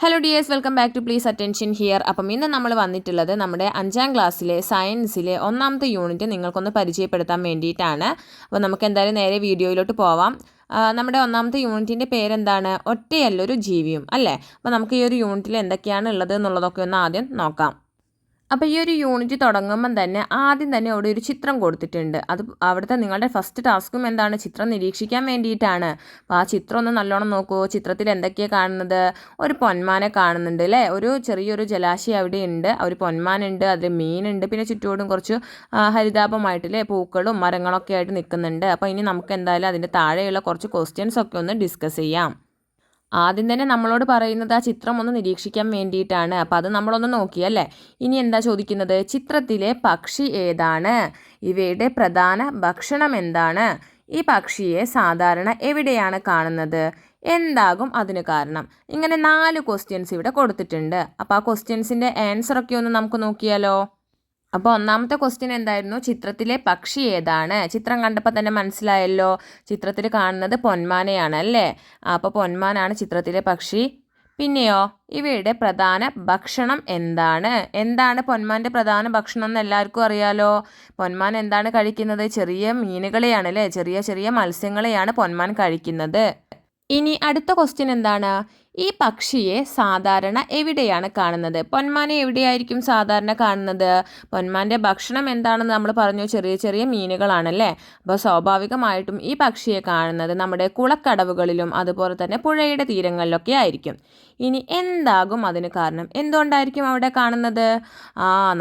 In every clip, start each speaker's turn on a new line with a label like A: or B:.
A: Hello dears, welcome back to please attention here. അപ്പം ഇന്ന് നമ്മൾ വന്നിട്ടുള്ളത് നമ്മുടെ 5ാം ക്ലാസ്സിലെ സയൻസിലെ ഒന്നാമത്തെ യൂണിറ്റ് നിങ്ങൾക്കൊന്ന് പരിചയപ്പെടുത്താൻ വേണ്ടിയിട്ടാണ്. അപ്പോൾ നമുക്ക് എന്തായാലും നേരെ വീഡിയോയിലോട്ട് പോവാം. നമ്മുടെ ഒന്നാമത്തെ യൂണിറ്റിൻ്റെ പേരെന്താണ്? ഒറ്റയല്ലൊരു ജീവിയും അല്ലേ. അപ്പോൾ നമുക്ക് ഈ ഒരു യൂണിറ്റിൽ എന്തൊക്കെയാണ് ഉള്ളത് എന്നുള്ളതൊക്കെ ഒന്ന് ആദ്യം നോക്കാം. അപ്പോൾ ഈ ഒരു യൂണിറ്റ് തുടങ്ങുമ്പം തന്നെ ആദ്യം തന്നെ അവിടെ ഒരു ചിത്രം കൊടുത്തിട്ടുണ്ട്. അത് അവിടുത്തെ നിങ്ങളുടെ ഫസ്റ്റ് ടാസ്കും എന്താണ്? ചിത്രം നിരീക്ഷിക്കാൻ വേണ്ടിയിട്ടാണ്. അപ്പോൾ ആ ചിത്രം ഒന്ന് നല്ലോണം നോക്കൂ. ചിത്രത്തിൽ എന്തൊക്കെയാണ് കാണുന്നത്? ഒരു പൊന്മാനെ കാണുന്നുണ്ട് അല്ലേ. ഒരു ചെറിയൊരു ജലാശയം അവിടെ ഉണ്ട്. ഒരു പൊന്മാനുണ്ട്, അതിൽ മീനുണ്ട്, പിന്നെ ചുറ്റോടും കുറച്ച് ഹരിതാപമായിട്ടില്ലേ പൂക്കളും മരങ്ങളൊക്കെ ആയിട്ട് നിൽക്കുന്നുണ്ട്. അപ്പോൾ ഇനി നമുക്ക് എന്തായാലും അതിൻ്റെ താഴെയുള്ള കുറച്ച് ക്വസ്റ്റ്യൻസ് ഒക്കെ ഒന്ന് ഡിസ്കസ് ചെയ്യാം. ആദ്യം തന്നെ നമ്മളോട് പറയുന്നത് ആ ചിത്രം ഒന്ന് നിരീക്ഷിക്കാൻ വേണ്ടിയിട്ടാണ്. അപ്പോൾ അത് നമ്മളൊന്ന് നോക്കിയല്ലേ. ഇനി എന്താ ചോദിക്കുന്നത്? ചിത്രത്തിലെ പക്ഷി ഏതാണ്? ഇവയുടെ പ്രധാന ഭക്ഷണം എന്താണ്? ഈ പക്ഷിയെ സാധാരണ എവിടെയാണ് കാണുന്നത്? എന്താകും അതിന് കാരണം? ഇങ്ങനെ 4 ക്വസ്റ്റ്യൻസ് ഇവിടെ കൊടുത്തിട്ടുണ്ട്. അപ്പോൾ ആ ക്വസ്റ്റ്യൻസിൻ്റെ ആൻസറൊക്കെ ഒന്ന് നമുക്ക് നോക്കിയാലോ. അപ്പോൾ ഒന്നാമത്തെ ക്വസ്റ്റ്യൻ എന്തായിരുന്നു? ചിത്രത്തിലെ പക്ഷി ഏതാണ്? ചിത്രം കണ്ടപ്പോൾ തന്നെ മനസ്സിലായല്ലോ. ചിത്രത്തിൽ കാണുന്നത് പൊന്മാനെയാണ് അല്ലേ. അപ്പോൾ പൊന്മാനാണ് ചിത്രത്തിലെ പക്ഷി. പിന്നെയോ, ഇവയുടെ പ്രധാന ഭക്ഷണം എന്താണ്? എന്താണ് പൊന്മാൻ്റെ പ്രധാന ഭക്ഷണം എന്ന് എല്ലാവർക്കും അറിയാലോ. പൊന്മാൻ എന്താണ് കഴിക്കുന്നത്? ചെറിയ മീനുകളെയാണ് അല്ലേ, ചെറിയ ചെറിയ മത്സ്യങ്ങളെയാണ് പൊന്മാൻ കഴിക്കുന്നത്. ഇനി അടുത്ത ക്വസ്റ്റ്യൻ എന്താണ്? ഈ പക്ഷിയെ സാധാരണ എവിടെയാണ് കാണുന്നത്? പൊന്മാനെ എവിടെയായിരിക്കും സാധാരണ കാണുന്നത്? പൊന്മാൻ്റെ ഭക്ഷണം എന്താണെന്ന് നമ്മൾ പറഞ്ഞു, ചെറിയ ചെറിയ മീനുകളാണല്ലേ. അപ്പോൾ സ്വാഭാവികമായിട്ടും ഈ പക്ഷിയെ കാണുന്നത് നമ്മുടെ കുളക്കടവുകളിലും അതുപോലെ തന്നെ പുഴയുടെ തീരങ്ങളിലൊക്കെ ആയിരിക്കും. ഇനി എന്താകും അതിന് കാരണം? എന്തുകൊണ്ടായിരിക്കും അവിടെ കാണുന്നത്?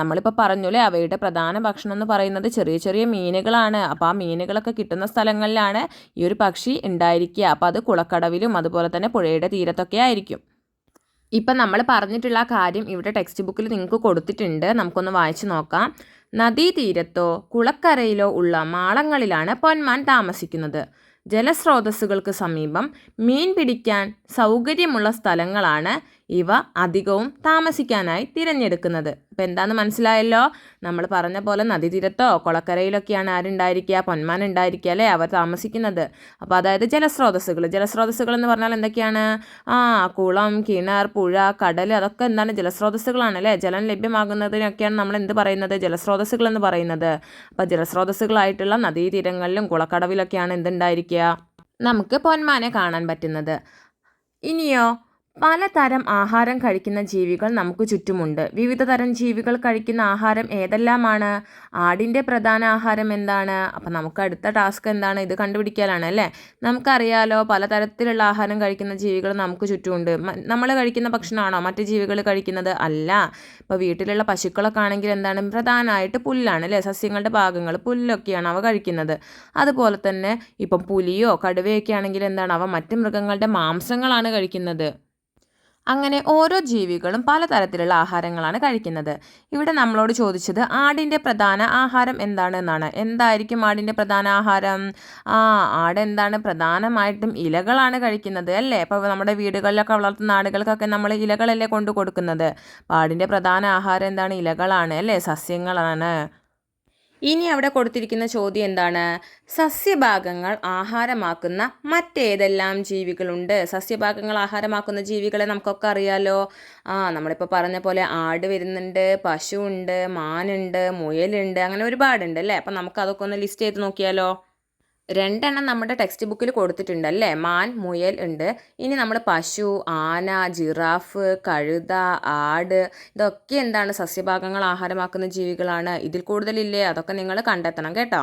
A: നമ്മളിപ്പോൾ പറഞ്ഞു അല്ലേ, അവയുടെ പ്രധാന ഭക്ഷണം എന്ന് പറയുന്നത് ചെറിയ ചെറിയ മീനുകളാണ്. അപ്പോൾ ആ മീനുകളൊക്കെ കിട്ടുന്ന സ്ഥലങ്ങളിലാണ് ഈ ഒരു പക്ഷി ഉണ്ടായിരിക്കുക. അപ്പോൾ അത് കുളക്കടവിലും അതുപോലെ തന്നെ പുഴയുടെ തീരത്തൊക്കെ ആയിരിക്കും. ഇപ്പം നമ്മൾ പറഞ്ഞിട്ടുള്ള കാര്യം ഇവിടെ ടെക്സ്റ്റ് ബുക്കിൽ നിങ്ങൾക്ക് കൊടുത്തിട്ടുണ്ട്. നമുക്കൊന്ന് വായിച്ചു നോക്കാം. നദീതീരത്തോ കുളക്കരയിലോ ഉള്ള മാളങ്ങളിലാണ് പൊന്മാൻ താമസിക്കുന്നത്. ജലസ്രോതസ്സുകൾക്ക് സമീപം മീൻ പിടിക്കാൻ സൗകര്യമുള്ള സ്ഥലങ്ങളാണ് ഇവ അധികവും താമസിക്കാനായി തിരഞ്ഞെടുക്കുന്നത്. അപ്പോൾ എന്താണെന്ന് മനസ്സിലായല്ലോ. നമ്മൾ പറഞ്ഞ പോലെ നദീതീരത്തോ കുളക്കരയിലൊക്കെയാണ് ആരുണ്ടായിരിക്കുക? പൊന്മാൻ ഉണ്ടായിരിക്കുക അല്ലേ, അവർ താമസിക്കുന്നത്. അപ്പോൾ അതായത് ജലസ്രോതസ്സുകൾ എന്ന് പറഞ്ഞാൽ എന്തൊക്കെയാണ്? കുളം, കിണർ, പുഴ, കടൽ, അതൊക്കെ എന്താണ്? ജലസ്രോതസ്സുകളാണ് അല്ലേ. ജലം ലഭ്യമാകുന്നതിനൊക്കെയാണ് നമ്മൾ എന്ത് പറയുന്നത്? ജലസ്രോതസ്സുകൾ എന്ന് പറയുന്നത്. അപ്പോൾ ജലസ്രോതസ്സുകളായിട്ടുള്ള നദീതീരങ്ങളിലും കുളക്കടവിലൊക്കെയാണ് എന്തുണ്ടായിരിക്കുക? നമുക്ക് പൊന്മാനെ കാണാൻ പറ്റുന്നത്. ഇനിയോ, പലതരം ആഹാരം കഴിക്കുന്ന ജീവികൾ നമുക്ക് ചുറ്റുമുണ്ട്. വിവിധ തരം ജീവികൾ കഴിക്കുന്ന ആഹാരം ഏതെല്ലാമാണ്? ആടിൻ്റെ പ്രധാന ആഹാരം എന്താണ്? അപ്പം നമുക്ക് അടുത്ത ടാസ്ക് എന്താണ്? ഇത് കണ്ടുപിടിക്കാനാണ് അല്ലേ. നമുക്കറിയാലോ, പലതരത്തിലുള്ള ആഹാരം കഴിക്കുന്ന ജീവികൾ നമുക്ക് ചുറ്റുമുണ്ട്. നമ്മൾ കഴിക്കുന്ന ഭക്ഷണമാണോ മറ്റ് ജീവികൾ കഴിക്കുന്നത്? അല്ല. ഇപ്പോൾ വീട്ടിലുള്ള പശുക്കളൊക്കെ ആണെങ്കിൽ എന്താണ്? പ്രധാനമായിട്ട് പുല്ലാണ് അല്ലേ, സസ്യങ്ങളുടെ ഭാഗങ്ങൾ പുല്ലൊക്കെയാണ് അവ കഴിക്കുന്നത്. അതുപോലെ തന്നെ ഇപ്പം പുലിയോ കടുവയൊക്കെ ആണെങ്കിൽ എന്താണ്? അവ മറ്റ് മൃഗങ്ങളുടെ മാംസങ്ങളാണ് കഴിക്കുന്നത്. അങ്ങനെ ഓരോ ജീവികളും പലതരത്തിലുള്ള ആഹാരങ്ങളാണ് കഴിക്കുന്നത്. ഇവിടെ നമ്മളോട് ചോദിച്ചത് ആടിൻ്റെ പ്രധാന ആഹാരം എന്താണ് എന്നാണ്. എന്തായിരിക്കും ആടിൻ്റെ പ്രധാന ആഹാരം? ആട് എന്താണ്? പ്രധാനമായിട്ടും ഇലകളാണ് കഴിക്കുന്നത് അല്ലേ. അപ്പോൾ നമ്മുടെ വീടുകളിലൊക്കെ വളർത്തുന്ന ആടുകൾക്കൊക്കെ നമ്മൾ ഇലകളല്ലേ കൊണ്ടു കൊടുക്കുന്നത്. അപ്പോൾ ആടിൻ്റെ പ്രധാന ആഹാരം എന്താണ്? ഇലകളാണ് അല്ലേ, സസ്യങ്ങളാണ്. ഇനി അവിടെ കൊടുത്തിരിക്കുന്ന ചോദ്യം എന്താണ്? സസ്യഭാഗങ്ങൾ ആഹാരമാക്കുന്ന മറ്റേതെല്ലാം ജീവികളുണ്ട്? സസ്യഭാഗങ്ങൾ ആഹാരമാക്കുന്ന ജീവികളെ നമുക്കൊക്കെ അറിയാലോ. നമ്മളിപ്പോൾ പറഞ്ഞ പോലെ ആട് വരുന്നുണ്ട്, പശു ഉണ്ട്, മാനുണ്ട്, മുയലുണ്ട്, അങ്ങനെ ഒരുപാടുണ്ട് അല്ലേ. അപ്പം നമുക്ക് അതൊക്കെ ഒന്ന് ലിസ്റ്റ് ചെയ്ത് നോക്കിയാലോ. 2 നമ്മുടെ ടെക്സ്റ്റ് ബുക്കിൽ കൊടുത്തിട്ടുണ്ട് അല്ലേ. മാൻ, മുയൽ ഉണ്ട്. ഇനി നമ്മൾ പശു, ആന, ജിറാഫ്, കഴുത, ആട്, ഇതൊക്കെ എന്താണ്? സസ്യഭാഗങ്ങൾ ആഹാരമാക്കുന്ന ജീവികളാണ്. ഇതിൽ കൂടുതലില്ലേ? അതൊക്കെ നിങ്ങൾ കണ്ടെത്തണം കേട്ടോ.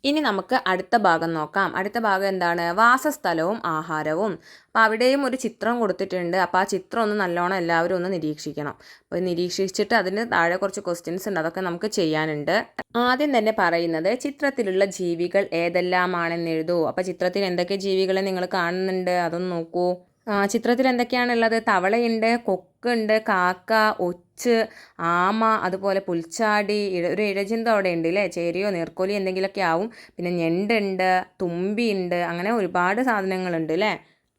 A: ഇനി നമുക്ക് അടുത്ത ഭാഗം നോക്കാം. അടുത്ത ഭാഗം എന്താണ്? വാസസ്ഥലവും ആഹാരവും. അപ്പോൾ അവിടെയും ഒരു ചിത്രം കൊടുത്തിട്ടുണ്ട്. അപ്പോൾ ആ ചിത്രം ഒന്ന് നല്ലോണം എല്ലാവരും ഒന്ന് നിരീക്ഷിക്കണം. അപ്പോൾ നിരീക്ഷിച്ചിട്ട് അതിന് താഴെ കുറച്ച് ക്വസ്റ്റ്യൻസ് ഉണ്ട്, അതൊക്കെ നമുക്ക് ചെയ്യാനുണ്ട്. ആദ്യം തന്നെ പറയുന്നത് ചിത്രത്തിലുള്ള ജീവികൾ ഏതെല്ലാമാണെന്ന് എഴുതൂ. അപ്പോൾ ചിത്രത്തിൽ എന്തൊക്കെ ജീവികളെ നിങ്ങൾ കാണുന്നുണ്ട് അതൊന്ന് നോക്കൂ. ചിത്രത്തിൽ എന്തൊക്കെയാണുള്ളത്? തവളയുണ്ട്, കൊക്കുണ്ട്, കാക്ക, ഒച്ച്, ആമ, അതുപോലെ പുൽച്ചാടി, ഒരു ഇഴജന്തു അവിടെ ഉണ്ട് അല്ലേ. ചേരിയോ നീർക്കോലി എന്തെങ്കിലുമൊക്കെ ആവും. പിന്നെ ഞണ്ടുണ്ട്, തുമ്പിയുണ്ട്, അങ്ങനെ ഒരുപാട് സാധനങ്ങളുണ്ട് അല്ലേ.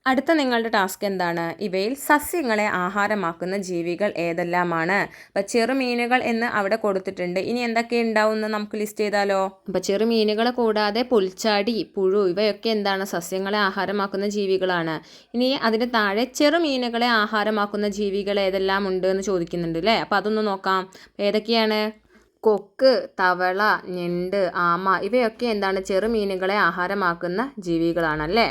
A: അടുത്ത നിങ്ങളുടെ ടാസ്ക് എന്താണ്? ഇവയിൽ സസ്യങ്ങളെ ആഹാരമാക്കുന്ന ജീവികൾ ഏതെല്ലാമാണ്? അപ്പോൾ ചെറുമീനുകൾ എന്ന് അവിടെ കൊടുത്തിട്ടുണ്ട്. ഇനി എന്തൊക്കെ ഉണ്ടാവുമെന്ന് നമുക്ക് ലിസ്റ്റ് ചെയ്താലോ? അപ്പോൾ ചെറുമീനുകളെ കൂടാതെ പുൽച്ചാടി, പുഴു ഇവയൊക്കെ എന്താണ്? സസ്യങ്ങളെ ആഹാരമാക്കുന്ന ജീവികളാണ്. ഇനി അതിന് താഴെ ചെറുമീനുകളെ ആഹാരമാക്കുന്ന ജീവികൾ ഏതെല്ലാം ഉണ്ട് എന്ന് ചോദിക്കുന്നുണ്ട് അല്ലേ? അപ്പോൾ അതൊന്ന് നോക്കാം. ഏതൊക്കെയാണ്? കൊക്ക്, തവള, ഞണ്ട്, ആമ ഇവയൊക്കെ എന്താണ്? ചെറുമീനുകളെ ആഹാരമാക്കുന്ന ജീവികളാണല്ലേ.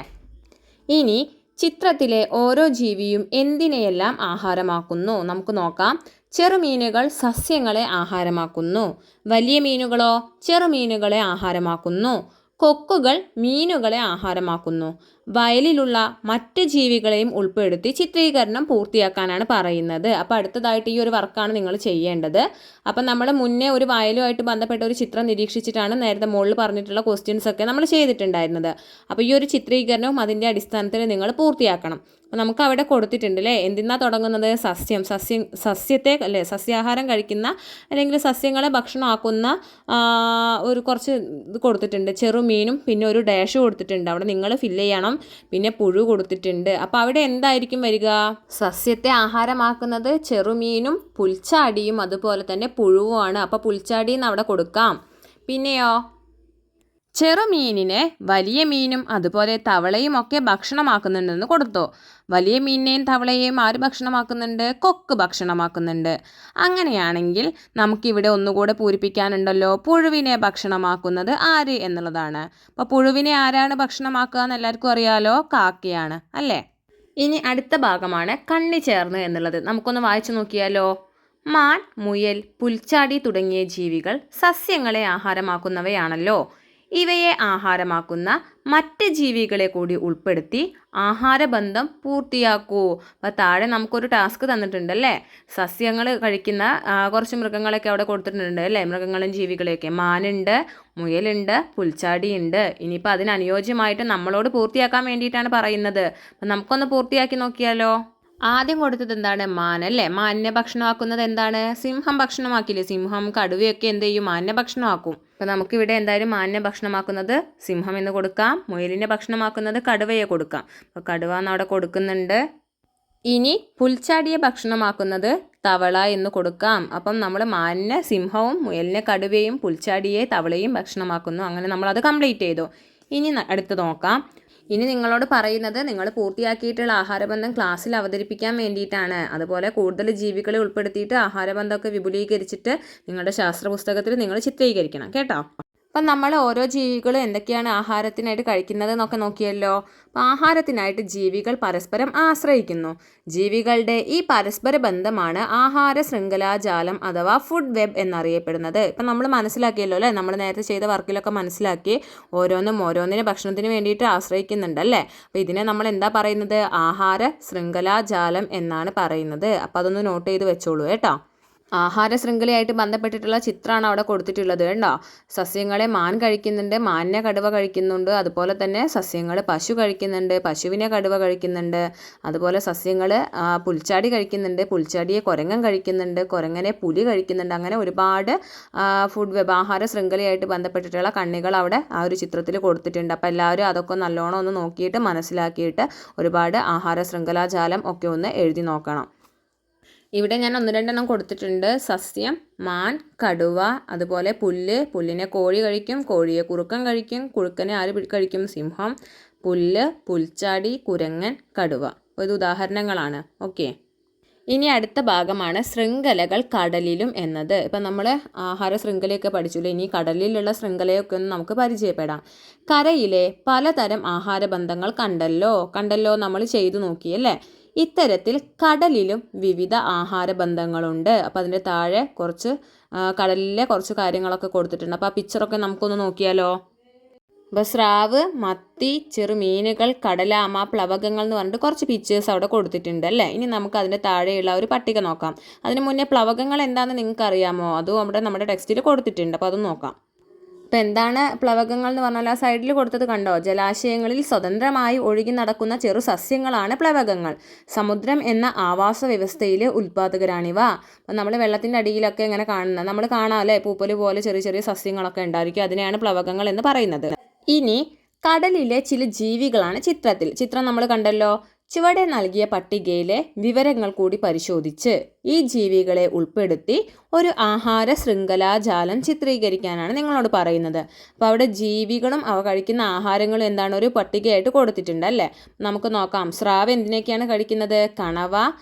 A: ഇനി ചിത്രത്തിലെ ഓരോ ജീവിയും എന്തിനെയെല്ലാം ആഹാരമാക്കുന്നു? നമുക്ക് നോക്കാം. ചെറുമീനുകൾ സസ്യങ്ങളെ ആഹാരമാക്കുന്നു. വലിയ മീനുകളോ? ചെറുമീനുകളെ ആഹാരമാക്കുന്നു. കൊക്കുകൾ മീനുകളെ ആഹാരമാക്കുന്നു. വയലിലുള്ള മറ്റ് ജീവികളെയും ഉൾപ്പെടുത്തി ചിത്രീകരണം പൂർത്തിയാക്കാനാണ് പറയുന്നത്. അപ്പോൾ അടുത്തതായിട്ട് ഈ ഒരു വർക്കാണ് നിങ്ങൾ ചെയ്യേണ്ടത്. അപ്പം നമ്മൾ മുന്നേ ഒരു വയലുമായിട്ട് ബന്ധപ്പെട്ട ഒരു ചിത്രം നിരീക്ഷിച്ചിട്ടാണ് നേരത്തെ മുകളിൽ പറഞ്ഞിട്ടുള്ള ക്വസ്റ്റ്യൻസ് ഒക്കെ നമ്മൾ ചെയ്തിട്ടുണ്ടായിരുന്നത്. അപ്പോൾ ഈ ഒരു ചിത്രീകരണവും അതിൻ്റെ അടിസ്ഥാനത്തിൽ നിങ്ങൾ പൂർത്തിയാക്കണം. അപ്പോൾ നമുക്ക് അവിടെ കൊടുത്തിട്ടുണ്ട് അല്ലേ, എന്തിനാ തുടങ്ങുന്നത്? സസ്യത്തെ അല്ലേ, സസ്യാഹാരം കഴിക്കുന്ന അല്ലെങ്കിൽ സസ്യങ്ങളെ ഭക്ഷണമാക്കുന്ന ഒരു കുറച്ച് ഇത് കൊടുത്തിട്ടുണ്ട്. ചെറുമീനും പിന്നെ ഒരു ഡാഷ് കൊടുത്തിട്ടുണ്ട്. അവിടെ നിങ്ങൾ ഫില്ല് ചെയ്യണം. പിന്നെ പുഴു കൊടുത്തിട്ടുണ്ട്. അപ്പോൾ അവിടെ എന്തായിരിക്കും വരിക? സസ്യത്തെ ആഹാരമാക്കുന്നത് ചെറുമീനും പുൽച്ചാടിയും അതുപോലെ തന്നെ പുഴുവുമാണ്. അപ്പോൾ പുൽച്ചാടിന്ന് അവിടെ കൊടുക്കാം. പിന്നെയോ ചെറുമീനിനെ വലിയ മീനും അതുപോലെ തവളയും ഒക്കെ ഭക്ഷണമാക്കുന്നുണ്ടെന്ന് കൊടുത്തു. വലിയ മീനിനെയും തവളയെയും ആര് ഭക്ഷണമാക്കുന്നുണ്ട്? കൊക്ക് ഭക്ഷണമാക്കുന്നുണ്ട്. അങ്ങനെയാണെങ്കിൽ നമുക്കിവിടെ ഒന്നുകൂടെ പൂരിപ്പിക്കാനുണ്ടല്ലോ. പുഴുവിനെ ഭക്ഷണമാക്കുന്നത് ആര് എന്നുള്ളതാണ്. അപ്പോൾ പുഴുവിനെ ആരാണ് ഭക്ഷണമാക്കുക എന്ന് എല്ലാവർക്കും അറിയാലോ, കാക്കയാണ് അല്ലേ. ഇനി അടുത്ത ഭാഗമാണ് കണ്ണി ചേർന്ന് എന്നുള്ളത്. നമുക്കൊന്ന് വായിച്ചു നോക്കിയാലോ. മാൻ, മുയൽ, പുൽച്ചാടി തുടങ്ങിയ ജീവികൾ സസ്യങ്ങളെ ആഹാരമാക്കുന്നവയാണല്ലോ. ഇവയെ ആഹാരമാക്കുന്ന മറ്റ് ജീവികളെ കൂടി ഉൾപ്പെടുത്തി ആഹാരബന്ധം പൂർത്തിയാക്കൂ. അപ്പോൾ താഴെ നമുക്കൊരു ടാസ്ക് തന്നിട്ടുണ്ടല്ലേ. സസ്യങ്ങൾ കഴിക്കുന്ന കുറച്ച് മൃഗങ്ങളൊക്കെ അവിടെ കൊടുത്തിട്ടുണ്ട് അല്ലേ, മൃഗങ്ങളും ജീവികളെയൊക്കെ. മാനുണ്ട്, മുയലുണ്ട്, പുൽച്ചാടിയുണ്ട്. ഇനിയിപ്പോൾ അതിനനുയോജ്യമായിട്ട് നമ്മളോട് പൂർത്തിയാക്കാൻ വേണ്ടിയിട്ടാണ് പറയുന്നത്. അപ്പം നമുക്കൊന്ന് പൂർത്തിയാക്കി നോക്കിയാലോ. ആദ്യം കൊടുത്തത് എന്താണ്? മാൻ അല്ലേ. മാനിനെ ഭക്ഷണമാക്കുന്നത് എന്താണ്? സിംഹം ഭക്ഷണമാക്കില്ലേ. സിംഹം, കടുവയൊക്കെ എന്ത് ചെയ്യും? മാനിനെ ഭക്ഷണമാക്കും. അപ്പം നമുക്കിവിടെ എന്തായാലും മാനിനെ ഭക്ഷണമാക്കുന്നത് സിംഹം എന്ന് കൊടുക്കാം. മുയലിനെ ഭക്ഷണമാക്കുന്നത് കടുവയെ കൊടുക്കാം. അപ്പോൾ കടുവ എന്ന് അവിടെ കൊടുക്കുന്നുണ്ട്. ഇനി പുൽച്ചാടിയെ ഭക്ഷണമാക്കുന്നത് തവള എന്ന് കൊടുക്കാം. അപ്പം നമ്മൾ മാനിനെ സിംഹവും മുയലിനെ കടുവയും പുൽച്ചാടിയെ തവളയും ഭക്ഷണമാക്കുന്നു. അങ്ങനെ നമ്മളത് കംപ്ലീറ്റ് ചെയ്തു. ഇനി അടുത്ത് നോക്കാം. ഇനി നിങ്ങളോട് പറയുന്നത് നിങ്ങൾ പൂർത്തിയാക്കിയിട്ടുള്ള ആഹാരബന്ധം ക്ലാസ്സിൽ അവതരിപ്പിക്കാൻ വേണ്ടിയിട്ടാണ്. അതുപോലെ കൂടുതൽ ജീവികളെ ഉൾപ്പെടുത്തിയിട്ട് ആഹാരബന്ധമൊക്കെ വിപുലീകരിച്ചിട്ട് നിങ്ങളുടെ ശാസ്ത്ര പുസ്തകത്തിൽ നിങ്ങൾ ചിത്രീകരിക്കണം കേട്ടോ. അപ്പം നമ്മൾ ഓരോ ജീവികളും എന്തൊക്കെയാണ് ആഹാരത്തിനായിട്ട് കഴിക്കുന്നത് എന്നൊക്കെ നോക്കിയല്ലോ. അപ്പം ആഹാരത്തിനായിട്ട് ജീവികൾ പരസ്പരം ആശ്രയിക്കുന്നു. ജീവികളുടെ ഈ പരസ്പര ബന്ധമാണ് ആഹാര ശൃംഖലാജാലം അഥവാ ഫുഡ് വെബ് എന്നറിയപ്പെടുന്നത്. ഇപ്പം നമ്മൾ മനസ്സിലാക്കിയല്ലോ അല്ലേ, നമ്മൾ നേരത്തെ ചെയ്ത വർക്കിലൊക്കെ മനസ്സിലാക്കി. ഓരോന്നിനും ഭക്ഷണത്തിന് വേണ്ടിയിട്ട് ആശ്രയിക്കുന്നുണ്ടല്ലേ. അപ്പോൾ ഇതിനെ നമ്മൾ എന്താ പറയുന്നത്? ആഹാര ശൃംഖലാജാലം എന്നാണ് പറയുന്നത്. അപ്പോൾ അതൊന്ന് നോട്ട് ചെയ്ത് വെച്ചോളൂ കേട്ടോ. ആഹാര ശൃംഖലയായിട്ട് ബന്ധപ്പെട്ടിട്ടുള്ള ചിത്രമാണ് അവിടെ കൊടുത്തിട്ടുള്ളത് കേട്ടോ. സസ്യങ്ങളെ മാൻ കഴിക്കുന്നുണ്ട്, മാനിനെ കടുവ കഴിക്കുന്നുണ്ട്. അതുപോലെ തന്നെ സസ്യങ്ങൾ പശു കഴിക്കുന്നുണ്ട്, പശുവിനെ കടുവ കഴിക്കുന്നുണ്ട്. അതുപോലെ സസ്യങ്ങൾ പുൽച്ചാടി കഴിക്കുന്നുണ്ട്, പുൽച്ചാടിയെ കുരങ്ങൻ കഴിക്കുന്നുണ്ട്, കുരങ്ങനെ പുലി കഴിക്കുന്നുണ്ട്. അങ്ങനെ ഒരുപാട് ഫുഡ് വെബ് ആഹാര ശൃംഖലയായിട്ട് ബന്ധപ്പെട്ടിട്ടുള്ള കണ്ണികൾ അവിടെ ആ ഒരു ചിത്രത്തിൽ കൊടുത്തിട്ടുണ്ട്. അപ്പോൾ എല്ലാവരും അതൊക്കെ നല്ലോണം ഒന്ന് നോക്കിയിട്ട് മനസ്സിലാക്കിയിട്ട് ഒരുപാട് ആഹാര ശൃംഖലാജാലം ഒക്കെ ഒന്ന് എഴുതി നോക്കണം. ഇവിടെ ഞാൻ 1-2 കൊടുത്തിട്ടുണ്ട്. സസ്യം, മാൻ, കടുവ, അതുപോലെ പുല്ല്, പുല്ലിനെ കോഴി കഴിക്കും, കോഴിയെ കുറുക്കൻ കഴിക്കും, കുറുക്കനെ ആര് കഴിക്കും? സിംഹം. പുല്ല്, പുൽച്ചാടി, കുരങ്ങൻ, കടുവ. ഇത് ഉദാഹരണങ്ങളാണ്. ഓക്കെ. ഇനി അടുത്ത ഭാഗമാണ് ശൃംഖലകൾ കടലിലും എന്നത്. ഇപ്പം നമ്മൾ ആഹാര ശൃംഖലയൊക്കെ പഠിച്ചില്ലേ. ഇനി കടലിലുള്ള ശൃംഖലയൊക്കെ ഒന്ന് നമുക്ക് പരിചയപ്പെടാം. കരയിലെ പലതരം ആഹാരബന്ധങ്ങൾ കണ്ടല്ലോ നമ്മൾ ചെയ്തു നോക്കിയല്ലേ. ഇത്തരത്തിൽ കടലിലും വിവിധ ആഹാരബന്ധങ്ങളുണ്ട്. അപ്പോൾ അതിൻ്റെ താഴെ കുറച്ച് കടലിലെ കുറച്ച് കാര്യങ്ങളൊക്കെ കൊടുത്തിട്ടുണ്ട്. അപ്പോൾ ആ പിക്ചറൊക്കെ നമുക്കൊന്ന് നോക്കിയാലോ. അപ്പോൾ സ്രാവ്, മത്തി, ചെറുമീനുകൾ, കടലാമ, പ്ലവകങ്ങൾ എന്ന് പറഞ്ഞിട്ട് കുറച്ച് പിക്ചേഴ്സ് അവിടെ കൊടുത്തിട്ടുണ്ട് അല്ലേ. ഇനി നമുക്ക് അതിൻ്റെ താഴെയുള്ള ഒരു പട്ടിക നോക്കാം. അതിന് മുന്നേ പ്ലവകങ്ങൾ എന്താണെന്ന് നിങ്ങൾക്ക് അറിയാമോ? അതും അവിടെ നമ്മുടെ ടെക്സ്റ്റിൽ കൊടുത്തിട്ടുണ്ട്. അപ്പോൾ അതൊന്ന് നോക്കാം. ഇപ്പം എന്താണ് പ്ലവകങ്ങൾ എന്ന് പറഞ്ഞാൽ ആ സൈഡിൽ കൊടുത്തത് കണ്ടോ? ജലാശയങ്ങളിൽ സ്വതന്ത്രമായി ഒഴുകി നടക്കുന്ന ചെറു സസ്യങ്ങളാണ് പ്ലവകങ്ങൾ. സമുദ്രം എന്ന ആവാസ വ്യവസ്ഥയിലെ ഉൽപ്പാദകരാണിവ. അപ്പം നമ്മൾ വെള്ളത്തിൻ്റെ അടിയിലൊക്കെ ഇങ്ങനെ കാണുന്നത് നമ്മൾ കാണാമല്ലേ, പൂപ്പല് പോലെ ചെറിയ ചെറിയ സസ്യങ്ങളൊക്കെ ഉണ്ടായിരിക്കും. അതിനെയാണ് പ്ലവകങ്ങൾ എന്ന് പറയുന്നത്. ഇനി കടലിലെ ചില ജീവികളാണ് ചിത്രം നമ്മൾ കണ്ടല്ലോ. ചുവടെ നൽകിയ പട്ടികയിലെ വിവരങ്ങൾ കൂടി പരിശോധിച്ച് ഈ ജീവികളെ ഉൾപ്പെടുത്തി ഒരു ആഹാര ശൃംഖലാജാലം ചിത്രീകരിക്കാനാണ് നിങ്ങളോട് പറയുന്നത്. അപ്പോൾ അവിടെ ജീവികളും അവ കഴിക്കുന്ന ആഹാരങ്ങളും എന്താണ് ഒരു പട്ടികയായിട്ട് കൊടുത്തിട്ടുണ്ട് അല്ലേ. നമുക്ക് നോക്കാം. സ്രാവ് എന്തിനൊക്കെയാണ് കഴിക്കുന്നത്? കണവ,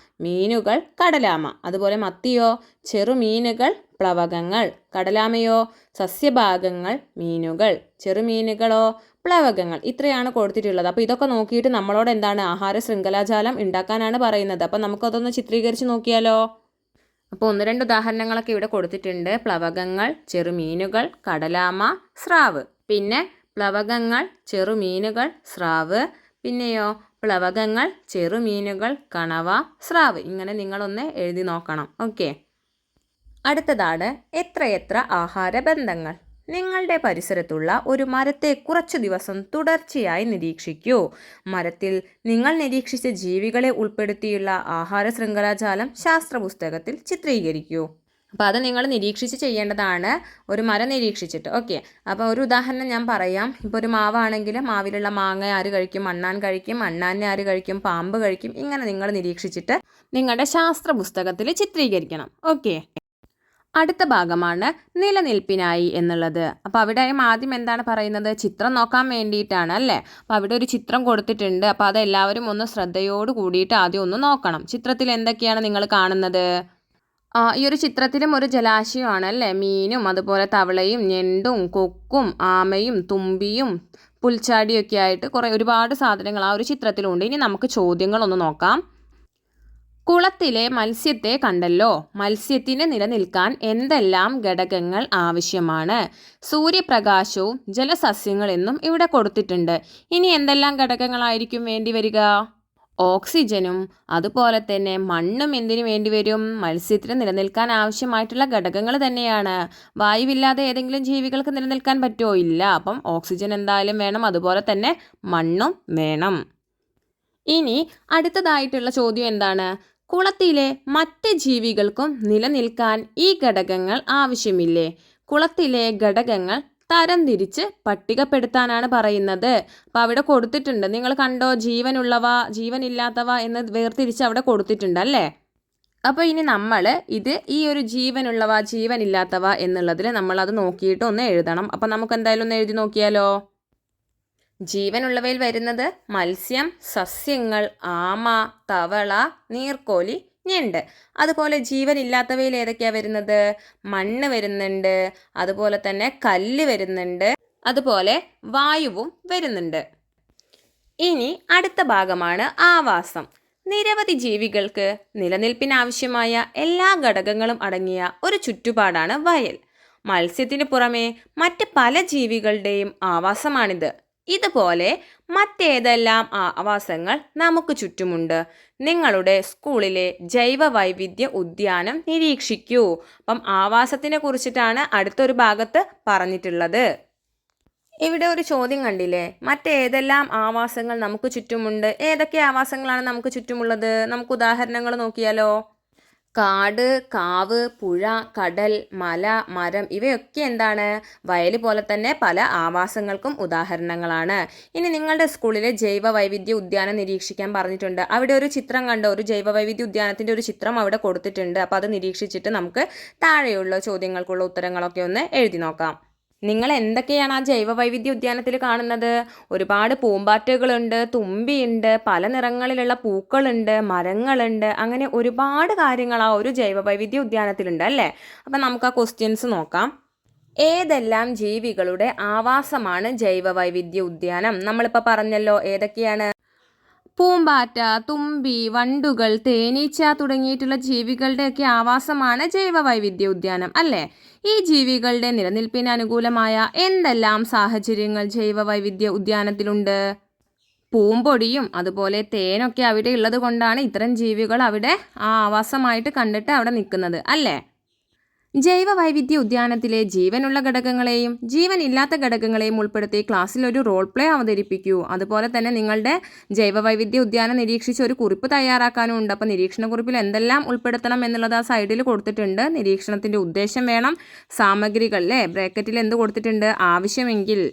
A: മീനുകൾ, കടലാമ. അതുപോലെ മത്തിയോ? ചെറുമീനുകൾ, പ്ലവകങ്ങൾ. കടലാമയോ? സസ്യഭാഗങ്ങൾ, മീനുകൾ. ചെറുമീനുകളോ? പ്ലവകങ്ങൾ. ഇത്രയാണ് കൊടുത്തിട്ടുള്ളത്. അപ്പോൾ ഇതൊക്കെ നോക്കിയിട്ട് നമ്മളോട് എന്താണ് ആഹാര ശൃംഖലാജാലം ഉണ്ടാക്കാനാണ് പറയുന്നത്. അപ്പോൾ നമുക്കതൊന്ന് ചിത്രീകരിച്ച് നോക്കിയാലോ. അപ്പോൾ 1-2 ഉദാഹരണങ്ങളൊക്കെ ഇവിടെ കൊടുത്തിട്ടുണ്ട്. പ്ലവകങ്ങൾ, ചെറുമീനുകൾ, കടലാമ, സ്രാവ്. പിന്നെ പ്ലവകങ്ങൾ, ചെറുമീനുകൾ, സ്രാവ്. പിന്നെയോ പ്ലവകങ്ങൾ, ചെറുമീനുകൾ, കണവ, സ്രാവ്. ഇങ്ങനെ നിങ്ങളൊന്ന് എഴുതി നോക്കണം. ഓക്കെ. അടുത്തതാണ് എത്രയെത്ര ആഹാര ബന്ധങ്ങൾ. നിങ്ങളുടെ പരിസരത്തുള്ള ഒരു മരത്തെ കുറച്ചു ദിവസം തുടർച്ചയായി നിരീക്ഷിക്കൂ. മരത്തിൽ നിങ്ങൾ നിരീക്ഷിച്ച ജീവികളെ ഉൾപ്പെടുത്തിയുള്ള ആഹാര ശൃംഖലാജാലം ശാസ്ത്ര പുസ്തകത്തിൽ ചിത്രീകരിക്കൂ. അപ്പോൾ അത് നിങ്ങൾ നിരീക്ഷിച്ച് ചെയ്യേണ്ടതാണ്. ഒരു മരം നിരീക്ഷിച്ചിട്ട്. ഓക്കെ. അപ്പോൾ ഒരു ഉദാഹരണം ഞാൻ പറയാം. ഇപ്പോൾ ഒരു മാവാണെങ്കിൽ മാവിലുള്ള മാങ്ങ ആര് കഴിക്കും? അണ്ണാൻ കഴിക്കും. അണ്ണാനെ ആര് കഴിക്കും? പാമ്പ് കഴിക്കും. ഇങ്ങനെ നിങ്ങൾ നിരീക്ഷിച്ചിട്ട് നിങ്ങളുടെ ശാസ്ത്ര പുസ്തകത്തിൽ ചിത്രീകരിക്കണം. ഓക്കെ. അടുത്ത ഭാഗമാണ് നിലനിൽപ്പിനായി എന്നുള്ളത്. അപ്പോൾ അവിടെ ആദ്യം എന്താണ് പറയുന്നത്? ചിത്രം നോക്കാൻ വേണ്ടിയിട്ടാണ് അല്ലേ. അപ്പോൾ അവിടെ ഒരു ചിത്രം കൊടുത്തിട്ടുണ്ട്. അപ്പോൾ അതെല്ലാവരും ഒന്ന് ശ്രദ്ധയോട് കൂടിയിട്ട് ആദ്യം ഒന്ന് നോക്കണം. ചിത്രത്തിൽ എന്തൊക്കെയാണ് നിങ്ങൾ കാണുന്നത്? ഈ ഒരു ചിത്രത്തിലും ഒരു ജലാശയമാണ് അല്ലേ. മീനും അതുപോലെ തവളയും ഞണ്ടും കൊക്കും ആമയും തുമ്പിയും പുൽച്ചാടിയൊക്കെ ആയിട്ട് ഒരുപാട് സാധനങ്ങൾ ആ ഒരു ചിത്രത്തിലുണ്ട്. ഇനി നമുക്ക് ചോദ്യങ്ങളൊന്ന് നോക്കാം. കുളത്തിലെ മത്സ്യത്തെ കണ്ടല്ലോ. മത്സ്യത്തിന് നിലനിൽക്കാൻ എന്തെല്ലാം ഘടകങ്ങൾ ആവശ്യമാണ്? സൂര്യപ്രകാശവും ജലസസ്യങ്ങൾ എന്നും ഇവിടെ കൊടുത്തിട്ടുണ്ട്. ഇനി എന്തെല്ലാം ഘടകങ്ങളായിരിക്കും വേണ്ടി വരിക? ഓക്സിജനും അതുപോലെ തന്നെ മണ്ണും എന്തിനു വേണ്ടി വരും? മത്സ്യത്തിന് നിലനിൽക്കാൻ ആവശ്യമായിട്ടുള്ള ഘടകങ്ങൾ തന്നെയാണ്. വായുവില്ലാതെ ഏതെങ്കിലും ജീവികൾക്ക് നിലനിൽക്കാൻ പറ്റുമോ? ഇല്ല. അപ്പം ഓക്സിജൻ എന്തായാലും വേണം. അതുപോലെ തന്നെ മണ്ണും വേണം. ഇനി അടുത്തതായിട്ടുള്ള ചോദ്യം എന്താണ്? കുളത്തിലെ മറ്റ് ജീവികൾക്കും നിലനിൽക്കാൻ ഈ ഘടകങ്ങൾ ആവശ്യമില്ലേ? കുളത്തിലെ ഘടകങ്ങൾ തരംതിരിച്ച് പട്ടികപ്പെടുത്താനാണ് പറയുന്നത്. അപ്പോൾ അവിടെ കൊടുത്തിട്ടുണ്ട്. നിങ്ങൾ കണ്ടോ? ജീവനുള്ളവ, ജീവനില്ലാത്തവ എന്ന് വേർതിരിച്ച് അവിടെ കൊടുത്തിട്ടുണ്ട് അല്ലേ. അപ്പോൾ ഇനി നമ്മൾ ഈ ഒരു ജീവനുള്ളവ, ജീവനില്ലാത്തവ എന്നുള്ളതിൽ നമ്മളത് നോക്കിയിട്ട് ഒന്ന് എഴുതണം. അപ്പോൾ നമുക്ക് എന്തായാലും ഒന്ന് എഴുതി നോക്കിയാലോ. ജീവനുള്ളവയിൽ വരുന്നത് മത്സ്യം, സസ്യങ്ങൾ, ആമ, തവള, നീർക്കോലി, ഞണ്ട്. അതുപോലെ ജീവനില്ലാത്തവയിൽ ഏതൊക്കെയാണ് വരുന്നത്? മണ്ണ് വരുന്നുണ്ട്, അതുപോലെ തന്നെ കല്ല് വരുന്നുണ്ട്, അതുപോലെ വായുവും വരുന്നുണ്ട്. ഇനി അടുത്ത ഭാഗമാണ് ആവാസം. നിരവധി ജീവികൾക്ക് നിലനിൽപ്പിനാവശ്യമായ എല്ലാ ഘടകങ്ങളും അടങ്ങിയ ഒരു ചുറ്റുപാടാണ് വയൽ. മത്സ്യത്തിന് പുറമെ മറ്റ് പല ജീവികളുടെയും ആവാസമാണിത്. ഇതുപോലെ മറ്റേതെല്ലാം ആവാസങ്ങൾ നമുക്ക് ചുറ്റുമുണ്ട്? നിങ്ങളുടെ സ്കൂളിലെ ജൈവ വൈവിധ്യ ഉദ്യാനം നിരീക്ഷിക്കൂ. അപ്പം ആവാസത്തിനെ കുറിച്ചിട്ടാണ് അടുത്തൊരു ഭാഗത്ത് പറഞ്ഞിട്ടുള്ളത്. ഇവിടെ ഒരു ചോദ്യം കണ്ടില്ലേ? മറ്റേതെല്ലാം ആവാസങ്ങൾ നമുക്ക് ചുറ്റുമുണ്ട്? ഏതൊക്കെ ആവാസങ്ങളാണ് നമുക്ക് ചുറ്റുമുള്ളത്? നമുക്ക് ഉദാഹരണങ്ങൾ നോക്കിയാലോ. കാട്, കാവ്, പുഴ, കടൽ, മല, മരം ഇവയൊക്കെ എന്താണ്? വയൽ പോലെ തന്നെ പല ആവാസങ്ങൾക്കും ഉദാഹരണങ്ങളാണ്. ഇനി നിങ്ങളുടെ സ്കൂളിലെ ജൈവ വൈവിധ്യ ഉദ്യാനം നിരീക്ഷിക്കാൻ പറഞ്ഞിട്ടുണ്ട്. അവിടെ ഒരു ചിത്രം കണ്ടോ? ഒരു ജൈവ വൈവിധ്യ ഉദ്യാനത്തിൻ്റെ ഒരു ചിത്രം അവിടെ കൊടുത്തിട്ടുണ്ട്. അപ്പോൾ അത് നിരീക്ഷിച്ചിട്ട് നമുക്ക് താഴെയുള്ള ചോദ്യങ്ങൾക്കുള്ള ഉത്തരങ്ങളൊക്കെ ഒന്ന് എഴുതി നോക്കാം. നിങ്ങൾ എന്തൊക്കെയാണ് ആ ജൈവ വൈവിധ്യ ഉദ്യാനത്തിൽ കാണുന്നത്? ഒരുപാട് പൂമ്പാറ്റകളുണ്ട്, തുമ്പിയുണ്ട്, പല നിറങ്ങളിലുള്ള പൂക്കളുണ്ട്, മരങ്ങളുണ്ട്, അങ്ങനെ ഒരുപാട് കാര്യങ്ങൾ ആ ഒരു ജൈവ വൈവിധ്യ ഉദ്യാനത്തിലുണ്ട് അല്ലേ. അപ്പം നമുക്ക് ആ ക്വസ്റ്റ്യൻസ് നോക്കാം. ഏതെല്ലാം ജീവികളുടെ ആവാസമാണ് ജൈവ വൈവിധ്യ ഉദ്യാനം? നമ്മളിപ്പോൾ പറഞ്ഞല്ലോ ഏതൊക്കെയാണ്? പൂമ്പാറ്റ, തുമ്പി, വണ്ടുകൾ, തേനീച്ച തുടങ്ങിയിട്ടുള്ള ജീവികളുടെയൊക്കെ ആവാസമാണ് ജൈവ വൈവിധ്യ ഉദ്യാനം അല്ലേ. ഈ ജീവികളുടെ നിലനിൽപ്പിന് അനുകൂലമായ എന്തെല്ലാം സാഹചര്യങ്ങൾ ജൈവ വൈവിധ്യ ഉദ്യാനത്തിലുണ്ട്? പൂമ്പൊടിയും അതുപോലെ തേനൊക്കെ അവിടെ ഉള്ളത് കൊണ്ടാണ് ഇത്തരം ജീവികൾ അവിടെ ആവാസമായിട്ട് കണ്ടിട്ട് അവിടെ നിൽക്കുന്നത് അല്ലേ. ജൈവ വൈവിധ്യ ഉദ്യാനത്തിലെ ജീവനുള്ള ഘടകങ്ങളെയും ജീവനില്ലാത്ത ഘടകങ്ങളെയും ഉൾപ്പെടുത്തി ക്ലാസ്സിൽ ഒരു റോൾ പ്ലേ അവതരിപ്പിക്കൂ. അതുപോലെ തന്നെ നിങ്ങളുടെ ജൈവ വൈവിധ്യ ഉദ്യാനം നിരീക്ഷിച്ച് ഒരു കുറിപ്പ് തയ്യാറാക്കാനും ഉണ്ട്. അപ്പോൾ നിരീക്ഷണ കുറിപ്പിൽ എന്തെല്ലാം ഉൾപ്പെടുത്തണം എന്നുള്ളത് ആ സൈഡിൽ കൊടുത്തിട്ടുണ്ട്. നിരീക്ഷണത്തിൻ്റെ ഉദ്ദേശം വേണം, സാമഗ്രികൾ ബ്രാക്കറ്റിൽ എന്ത് കൊടുത്തിട്ടുണ്ട്? ആവശ്യമെങ്കിൽ.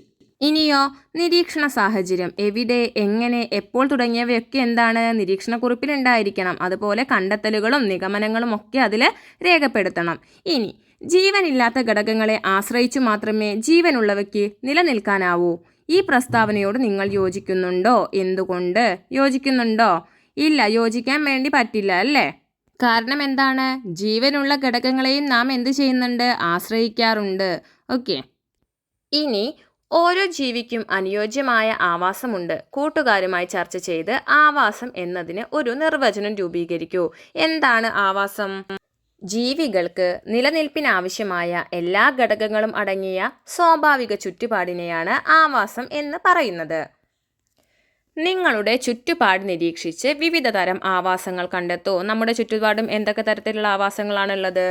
A: ഇനിയോ നിരീക്ഷണ സാഹചര്യം, എവിടെ, എങ്ങനെ, എപ്പോൾ തുടങ്ങിയവയൊക്കെ എന്താണ് നിരീക്ഷണക്കുറിപ്പിൽ ഉണ്ടായിരിക്കണം. അതുപോലെ കണ്ടെത്തലുകളും നിഗമനങ്ങളും ഒക്കെ അതിൽ രേഖപ്പെടുത്തണം. ഇനി ജീവനില്ലാത്ത ഘടകങ്ങളെ ആശ്രയിച്ചു മാത്രമേ ജീവനുള്ളവയ്ക്ക് നിലനിൽക്കാനാവൂ. ഈ പ്രസ്താവനയോട് നിങ്ങൾ യോജിക്കുന്നുണ്ടോ? എന്തുകൊണ്ട്? യോജിക്കുന്നുണ്ടോ? ഇല്ല, യോജിക്കാൻ വേണ്ടി പറ്റില്ല അല്ലേ? കാരണം എന്താണ്? ജീവനുള്ള ഘടകങ്ങളെയും നാം എന്ത് ചെയ്യുന്നുണ്ട്? ആശ്രയിക്കാറുണ്ട്. ഓക്കെ. ഇനി ഓരോ ജീവിക്കും അനുയോജ്യമായ ആവാസമുണ്ട്. കൂട്ടുകാരുമായി ചർച്ച ചെയ്ത് ആവാസം എന്നതിന് ഒരു നിർവചനം രൂപീകരിക്കൂ. എന്താണ് ആവാസം? ജീവികൾക്ക് നിലനിൽപ്പിനാവശ്യമായ എല്ലാ ഘടകങ്ങളും അടങ്ങിയ സ്വാഭാവിക ചുറ്റുപാടിനെയാണ് ആവാസം എന്ന് പറയുന്നത്. നിങ്ങളുടെ ചുറ്റുപാട് നിരീക്ഷിച്ച് വിവിധ തരം ആവാസങ്ങൾ കണ്ടെത്തൂ. നമ്മുടെ ചുറ്റുപാടും എന്തൊക്കെ തരത്തിലുള്ള ആവാസങ്ങളാണുള്ളത്?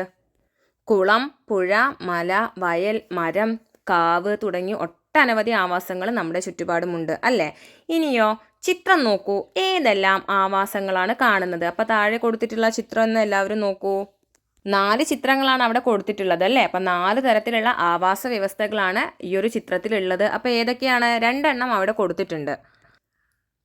A: കുളം, പുഴ, മല, വയൽ, മരം, കാവ് തുടങ്ങി ഒട്ടനവധി ആവാസങ്ങൾ നമ്മുടെ ചുറ്റുപാടുമുണ്ട് അല്ലേ? ഇനിയോ ചിത്രം നോക്കൂ. ഏതെല്ലാം ആവാസങ്ങളാണ് കാണുന്നത്? അപ്പോൾ താഴെ കൊടുത്തിട്ടുള്ള ചിത്രം എന്ന് എല്ലാവരും നോക്കൂ. 4 ചിത്രങ്ങളാണ് അവിടെ കൊടുത്തിട്ടുള്ളത് അല്ലേ? അപ്പം 4 തരത്തിലുള്ള ആവാസ വ്യവസ്ഥകളാണ് ഈ ഒരു ചിത്രത്തിലുള്ളത്. അപ്പോൾ ഏതൊക്കെയാണ്? 2 എണ്ണം അവിടെ കൊടുത്തിട്ടുണ്ട്.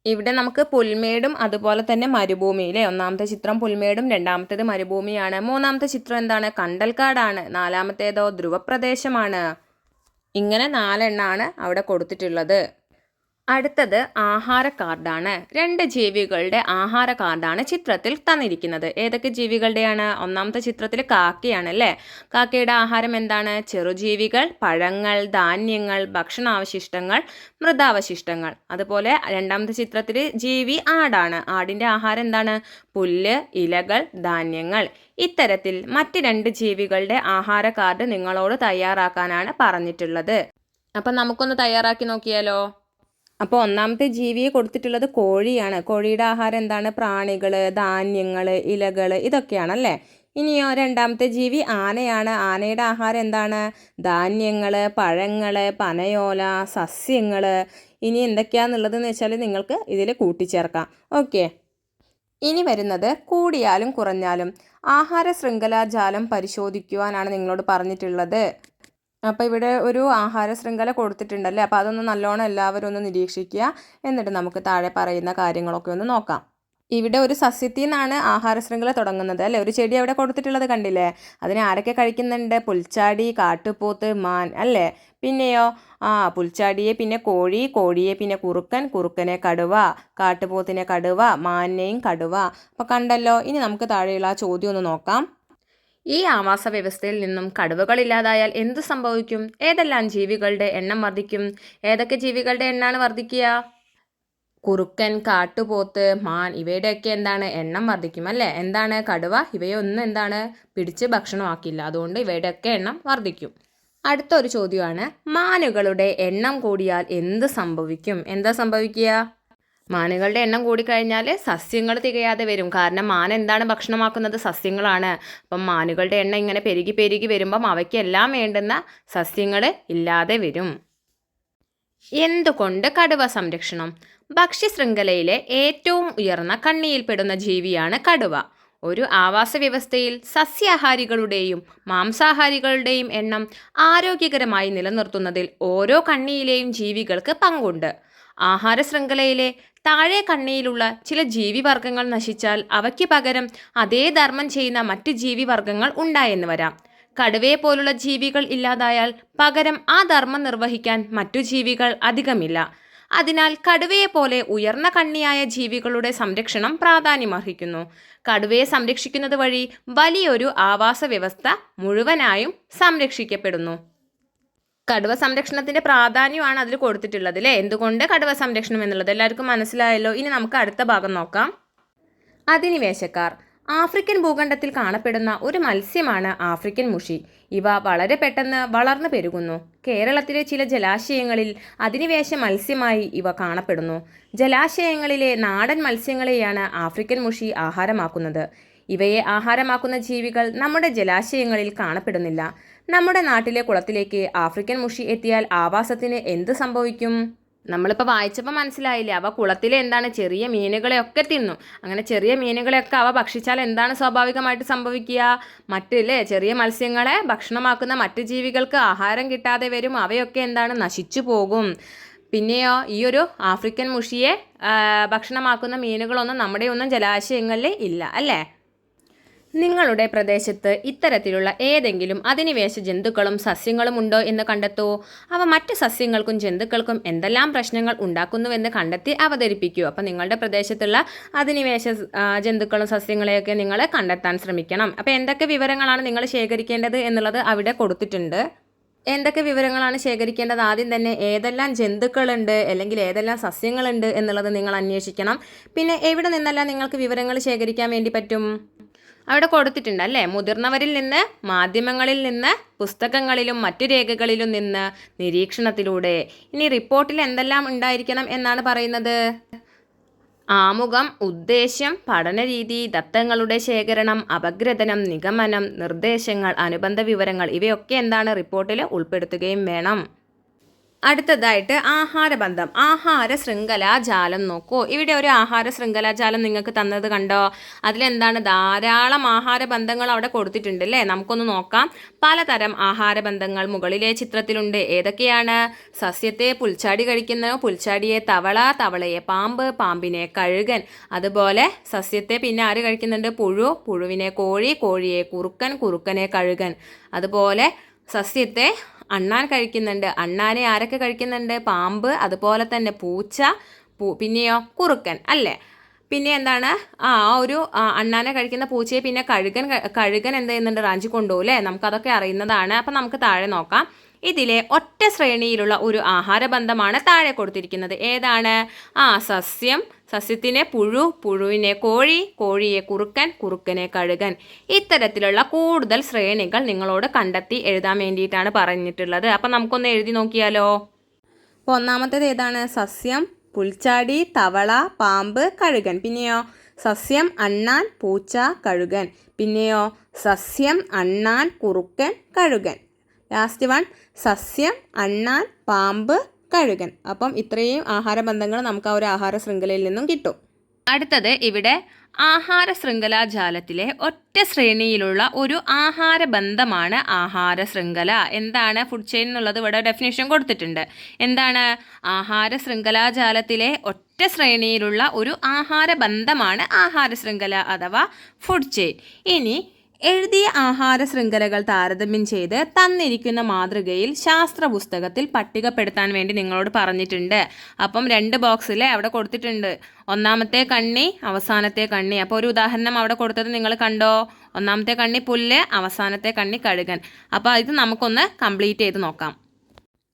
A: ഇവിടെ നമുക്ക് പുൽമേടും അതുപോലെ തന്നെ മരുഭൂമിയിലെ ഒന്നാമത്തെ ചിത്രം പുൽമേടും രണ്ടാമത്തേത് മരുഭൂമിയാണ്. മൂന്നാമത്തെ ചിത്രം എന്താണ്? കണ്ടൽക്കാടാണ്. നാലാമത്തേതോ ധ്രുവപ്രദേശമാണ്. ഇങ്ങനെ 4 എണ്ണമാണ് അവിടെ കൊടുത്തിട്ടുള്ളത്. അടുത്തത് ആഹാര കാർഡാണ്. 2 ജീവികളുടെ ആഹാര കാർഡാണ് ചിത്രത്തിൽ തന്നിരിക്കുന്നത്. ഏതൊക്കെ ജീവികളുടെയാണ്? ഒന്നാമത്തെ ചിത്രത്തിൽ കാക്കയാണ് അല്ലേ? കാക്കയുടെ ആഹാരം എന്താണ്? ചെറുജീവികൾ, പഴങ്ങൾ, ധാന്യങ്ങൾ, ഭക്ഷണാവശിഷ്ടങ്ങൾ, മൃതാവശിഷ്ടങ്ങൾ. അതുപോലെ രണ്ടാമത്തെ ചിത്രത്തിൽ ജീവി ആടാണ്. ആടിൻ്റെ ആഹാരം എന്താണ്? പുല്ല്, ഇലകൾ, ധാന്യങ്ങൾ. ഇത്തരത്തിൽ മറ്റ് 2 ജീവികളുടെ ആഹാര കാർഡ് നിങ്ങളോട് തയ്യാറാക്കാനാണ് പറഞ്ഞിട്ടുള്ളത്. അപ്പം നമുക്കൊന്ന് തയ്യാറാക്കി നോക്കിയാലോ? അപ്പോൾ ഒന്നാമത്തെ ജീവിയെ കൊടുത്തിട്ടുള്ളത് കോഴിയാണ്. കോഴിയുടെ ആഹാരം എന്താണ്? പ്രാണികൾ, ധാന്യങ്ങൾ, ഇലകൾ ഇതൊക്കെയാണല്ലേ? ഇനിയോ രണ്ടാമത്തെ ജീവി ആനയാണ്. ആനയുടെ ആഹാരം എന്താണ്? ധാന്യങ്ങൾ, പഴങ്ങൾ, പനയോല, സസ്യങ്ങൾ. ഇനി എന്തൊക്കെയാണെന്നുള്ളതെന്ന് വെച്ചാൽ നിങ്ങൾക്ക് ഇതിൽ കൂട്ടിച്ചേർക്കാം. ഓക്കെ. ഇനി വരുന്നത് കൂടിയാലും കുറഞ്ഞാലും ആഹാര ശൃംഖലാജാലം പരിശോധിക്കുവാനാണ് നിങ്ങളോട് പറഞ്ഞിട്ടുള്ളത്. അപ്പോൾ ഇവിടെ ഒരു ആഹാര ശൃംഖല കൊടുത്തിട്ടുണ്ടല്ലേ? അപ്പോൾ അതൊന്ന് നല്ലോണം എല്ലാവരും ഒന്ന് നിരീക്ഷിക്കുക. എന്നിട്ട് നമുക്ക് താഴെ പറയുന്ന കാര്യങ്ങളൊക്കെ ഒന്ന് നോക്കാം. ഇവിടെ ഒരു സസ്യത്തിൽ നിന്നാണ് ആഹാര ശൃംഖല തുടങ്ങുന്നത് അല്ലേ? ഒരു ചെടി അവിടെ കൊടുത്തിട്ടുള്ളത് കണ്ടില്ലേ? അതിനെ ആരൊക്കെ കഴിക്കുന്നുണ്ട്? പുൽച്ചാടി, കാട്ടുപോത്ത്, മാൻ അല്ലേ? പിന്നെയോ പുൽച്ചാടിയെ പിന്നെ കോഴി, കോഴിയെ പിന്നെ കുറുക്കൻ, കുറുക്കനെ കടുവ, കാട്ടുപോത്തിനെ കടുവ, മാനിനെയും കടുവ. അപ്പോൾ കണ്ടല്ലോ. ഇനി നമുക്ക് താഴെയുള്ള ആ ചോദ്യം ഒന്ന് നോക്കാം. ഈ ആവാസ വ്യവസ്ഥയിൽ നിന്നും കടുവകളില്ലാതായാൽ എന്തു സംഭവിക്കും? ഏതെല്ലാം ജീവികളുടെ എണ്ണം വർദ്ധിക്കും? ഏതൊക്കെ ജീവികളുടെ എണ്ണമാണ് വർദ്ധിക്കുക? കുറുക്കൻ, കാട്ടുപോത്ത്, മാൻ ഇവയുടെയൊക്കെ എന്താണ്? എണ്ണം വർദ്ധിക്കും അല്ലേ? എന്താണ്? കടുവ ഇവയൊന്നും എന്താണ്? പിടിച്ച് ഭക്ഷണമാക്കില്ല. അതുകൊണ്ട് ഇവയുടെയൊക്കെ എണ്ണം വർദ്ധിക്കും. അടുത്തൊരു ചോദ്യമാണ്, മാനുകളുടെ എണ്ണം കൂടിയാൽ എന്ത് സംഭവിക്കും? എന്താ സംഭവിക്കുക? മാനുകളുടെ എണ്ണം കൂടിക്കഴിഞ്ഞാൽ സസ്യങ്ങൾ തികയാതെ വരും. കാരണം മാൻ എന്താണ് ഭക്ഷണമാക്കുന്നത്? സസ്യങ്ങളാണ്. അപ്പം മാനുകളുടെ എണ്ണം ഇങ്ങനെ പെരുകി പെരുകി വരുമ്പം അവയ്ക്കെല്ലാം വേണ്ടുന്ന സസ്യങ്ങൾ ഇല്ലാതെ വരും. എന്തുകൊണ്ട് കടുവ സംരക്ഷണം? ഭക്ഷ്യശൃംഖലയിലെ ഏറ്റവും ഉയർന്ന കണ്ണിയിൽപ്പെടുന്ന ജീവിയാണ് കടുവ. ഒരു ആവാസ വ്യവസ്ഥയിൽ സസ്യാഹാരികളുടെയും മാംസാഹാരികളുടെയും എണ്ണം ആരോഗ്യകരമായി നിലനിർത്തുന്നതിൽ ഓരോ കണ്ണിയിലെയും ജീവികൾക്ക് പങ്കുണ്ട്. ആഹാര ശൃംഖലയിലെ താഴെ കണ്ണിയിലുള്ള ചില ജീവിവർഗങ്ങൾ നശിച്ചാൽ അവയ്ക്ക് പകരം അതേ ധർമ്മം ചെയ്യുന്ന മറ്റ് ജീവിവർഗങ്ങൾ ഉണ്ടായെന്ന് വരാം. കടുവയെ പോലുള്ള ജീവികൾ ഇല്ലാതായാൽ പകരം ആ ധർമ്മം നിർവഹിക്കാൻ മറ്റു ജീവികൾ അധികമില്ല. അതിനാൽ കടുവയെ പോലെ ഉയർന്ന കണ്ണിയായ ജീവികളുടെ സംരക്ഷണം പ്രാധാന്യമർഹിക്കുന്നു. കടുവയെ സംരക്ഷിക്കുന്നത് വഴി വലിയൊരു ആവാസ വ്യവസ്ഥ മുഴുവനായും സംരക്ഷിക്കപ്പെടുന്നു. കടുവ സംരക്ഷണത്തിന്റെ പ്രാധാന്യമാണ് അതിൽ കൊടുത്തിട്ടുള്ളത് അല്ലേ? എന്തുകൊണ്ട് കടുവ സംരക്ഷണം എന്നുള്ളത് എല്ലാവർക്കും മനസ്സിലായല്ലോ. ഇനി നമുക്ക് അടുത്ത ഭാഗം നോക്കാം. അധിനിവേശക്കാർ. ആഫ്രിക്കൻ ഭൂഖണ്ഡത്തിൽ കാണപ്പെടുന്ന ഒരു മത്സ്യമാണ് ആഫ്രിക്കൻ മുഷി. ഇവ വളരെ പെട്ടെന്ന് വളർന്നു പെരുകുന്നു. കേരളത്തിലെ ചില ജലാശയങ്ങളിൽ അധിനിവേശ മത്സ്യമായി ഇവ കാണപ്പെടുന്നു. ജലാശയങ്ങളിലെ നാടൻ മത്സ്യങ്ങളെയാണ് ആഫ്രിക്കൻ മുഷി ആഹാരമാക്കുന്നത്. ഇവയെ ആഹാരമാക്കുന്ന ജീവികൾ നമ്മുടെ ജലാശയങ്ങളിൽ കാണപ്പെടുന്നില്ല. നമ്മുടെ നാട്ടിലെ കുളത്തിലേക്ക് ആഫ്രിക്കൻ മുഷി എത്തിയാൽ ആവാസത്തിന് എന്ത് സംഭവിക്കും? നമ്മളിപ്പോൾ വായിച്ചപ്പോൾ മനസ്സിലായില്ലേ, അവ കുളത്തിലെ എന്താണ് ചെറിയ മീനുകളെയൊക്കെ തിന്നു. അങ്ങനെ ചെറിയ മീനുകളെയൊക്കെ അവ ഭക്ഷിച്ചാൽ എന്താണ് സ്വാഭാവികമായിട്ട് സംഭവിക്കുക? മറ്റില്ലേ ചെറിയ മത്സ്യങ്ങളെ ഭക്ഷണമാക്കുന്ന മറ്റ് ജീവികൾക്ക് ആഹാരം കിട്ടാതെ വരും. അവയൊക്കെ എന്താണ് നശിച്ചു പോകും. പിന്നെയോ ഈ ഒരു ആഫ്രിക്കൻ മുഷിയെ ഭക്ഷണമാക്കുന്ന മീനുകളൊന്നും നമ്മുടെ ഒന്നും ജലാശയങ്ങളിൽ ഇല്ല അല്ലേ? നിങ്ങളുടെ പ്രദേശത്ത് ഇത്തരത്തിലുള്ള ഏതെങ്കിലും അധിനിവേശ ജന്തുക്കളും സസ്യങ്ങളും ഉണ്ടോ എന്ന് കണ്ടെത്തൂ. അവ മറ്റ് സസ്യങ്ങൾക്കും ജന്തുക്കൾക്കും എന്തെല്ലാം പ്രശ്നങ്ങൾ ഉണ്ടാക്കുന്നുവെന്ന് കണ്ടെത്തി അവതരിപ്പിക്കൂ. അപ്പോൾ നിങ്ങളുടെ പ്രദേശത്തുള്ള അധിനിവേശ ജന്തുക്കളും സസ്യങ്ങളെയൊക്കെ നിങ്ങൾ കണ്ടെത്താൻ ശ്രമിക്കണം. അപ്പോൾ എന്തൊക്കെ വിവരങ്ങളാണ് നിങ്ങൾ ശേഖരിക്കേണ്ടത് എന്നുള്ളത് അവിടെ കൊടുത്തിട്ടുണ്ട്. എന്തൊക്കെ വിവരങ്ങളാണ് ശേഖരിക്കേണ്ടത്? ആദ്യം തന്നെ ഏതെല്ലാം ജന്തുക്കളുണ്ട് അല്ലെങ്കിൽ ഏതെല്ലാം സസ്യങ്ങളുണ്ട് എന്നുള്ളത് നിങ്ങൾ അന്വേഷിക്കണം. പിന്നെ എവിടെ നിന്നെല്ലാം നിങ്ങൾക്ക് വിവരങ്ങൾ ശേഖരിക്കാൻ വേണ്ടി പറ്റും? അവിടെ കൊടുത്തിട്ടുണ്ട് അല്ലേ? മുതിർന്നവരിൽ നിന്ന്, മാധ്യമങ്ങളിൽ നിന്ന്, പുസ്തകങ്ങളിലും മറ്റു രേഖകളിലും നിന്ന്, നിരീക്ഷണത്തിലൂടെ. ഇനി റിപ്പോർട്ടിൽ എന്തെല്ലാം ഉണ്ടായിരിക്കണം എന്നാണ് പറയുന്നത്? ആമുഖം, ഉദ്ദേശ്യം, പഠനരീതി, ദത്തങ്ങളുടെ ശേഖരണം, അപഗ്രഥനം, നിഗമനം, നിർദ്ദേശങ്ങൾ, അനുബന്ധ വിവരങ്ങൾ ഇവയൊക്കെ എന്താണ് റിപ്പോർട്ടിൽ ഉൾപ്പെടുത്തുകയും വേണം. അടുത്തതായിട്ട് ആഹാരബന്ധം, ആഹാര ശൃംഖലാജാലം നോക്കൂ. ഇവിടെ ഒരു ആഹാര ശൃംഖലാജാലം നിങ്ങൾക്ക് തന്നത് കണ്ടോ? അതിലെന്താണ് ധാരാളം ആഹാരബന്ധങ്ങൾ അവിടെ കൊടുത്തിട്ടുണ്ട് അല്ലേ? നമുക്കൊന്ന് നോക്കാം. പലതരം ആഹാരബന്ധങ്ങൾ മുകളിലെ ചിത്രത്തിലുണ്ട്. ഏതൊക്കെയാണ്? സസ്യത്തെ പുൽച്ചാടി കഴിക്കുന്നു, പുൽച്ചാടിയെ തവള, തവളയെ പാമ്പ്, പാമ്പിനെ കഴുകൻ. അതുപോലെ സസ്യത്തെ പിന്നെ ആര് കഴിക്കുന്നുണ്ട്? പുഴു, പുഴുവിനെ കോഴി, കോഴിയെ കുറുക്കൻ, കുറുക്കനെ കഴുകൻ. അതുപോലെ സസ്യത്തെ അണ്ണാൻ കഴിക്കുന്നുണ്ട്, അണ്ണാനെ ആരൊക്കെ കഴിക്കുന്നുണ്ട്? പാമ്പ്, അതുപോലെ തന്നെ പൂച്ച, പിന്നെയോ കുറുക്കൻ അല്ലേ? പിന്നെ എന്താണ് ഒരു അണ്ണാനെ കഴിക്കുന്ന പൂച്ചയെ പിന്നെ കഴുകൻ എന്ത് ചെയ്യുന്നുണ്ട്? റാഞ്ചി കൊണ്ടുപോകും അല്ലേ? നമുക്കതൊക്കെ അറിയുന്നതാണ്. അപ്പം നമുക്ക് താഴെ നോക്കാം. ഇതിലെ ഒറ്റ ശ്രേണിയിലുള്ള ഒരു ആഹാരബന്ധമാണ് താഴെ കൊടുത്തിരിക്കുന്നത്. ഏതാണ്? സസ്യം, സസ്യത്തിനെ പുഴു, പുഴുവിനെ കോഴി, കോഴിയെ കുറുക്കൻ, കുറുക്കനെ കഴുകൻ. ഇത്തരത്തിലുള്ള കൂടുതൽ ശ്രേണികൾ നിങ്ങളോട് കണ്ടെത്തി എഴുതാൻ വേണ്ടിയിട്ടാണ് പറഞ്ഞിട്ടുള്ളത്. അപ്പം നമുക്കൊന്ന് എഴുതി നോക്കിയാലോ? അപ്പോൾ ഒന്നാമത്തേത് ഏതാണ്? സസ്യം, പുൽച്ചാടി, തവള, പാമ്പ്, കഴുകൻ. പിന്നെയോ സസ്യം, അണ്ണാൻ, പൂച്ച, കഴുകൻ. പിന്നെയോ സസ്യം, അണ്ണാൻ, കുറുക്കൻ, കഴുകൻ. ലാസ്റ്റ് വൺ സസ്യം, അണ്ണാൻ, പാമ്പ്, കഴുകൻ. അപ്പം ഇത്രയും ആഹാരബന്ധങ്ങൾ നമുക്ക് ആ ഒരു ആഹാര ശൃംഖലയിൽ നിന്നും കിട്ടും. അടുത്തത് ഇവിടെ ആഹാര ശൃംഖലാജാലത്തിലെ ഒറ്റ ശ്രേണിയിലുള്ള ഒരു ആഹാരബന്ധമാണ് ആഹാര ശൃംഖല. എന്താണ്? ഫുഡ് ചെയിൻ എന്നുള്ളത് ഇവിടെ ഡെഫിനേഷൻ കൊടുത്തിട്ടുണ്ട്. എന്താണ്? ആഹാര ശൃംഖലാജാലത്തിലെ ഒറ്റ ശ്രേണിയിലുള്ള ഒരു ആഹാരബന്ധമാണ് ആഹാര ശൃംഖല അഥവാ ഫുഡ് ചെയിൻ. ഇനി എഴുതിയ ആഹാര ശൃംഖലകൾ താരതമ്യം ചെയ്ത് തന്നിരിക്കുന്ന മാതൃകയിൽ ശാസ്ത്ര പുസ്തകത്തിൽ പട്ടികപ്പെടുത്താൻ വേണ്ടി നിങ്ങളോട് പറഞ്ഞിട്ടുണ്ട്. അപ്പം 2 ബോക്സിൽ അവിടെ കൊടുത്തിട്ടുണ്ട്. ഒന്നാമത്തെ കണ്ണി, അവസാനത്തെ കണ്ണി. അപ്പോൾ ഒരു ഉദാഹരണം അവിടെ കൊടുത്തത് നിങ്ങൾ കണ്ടോ? ഒന്നാമത്തെ കണ്ണി പുല്ല്, അവസാനത്തെ കണ്ണി കഴുകൻ. അപ്പോൾ ഇത് നമുക്കൊന്ന് കംപ്ലീറ്റ് ചെയ്ത് നോക്കാം.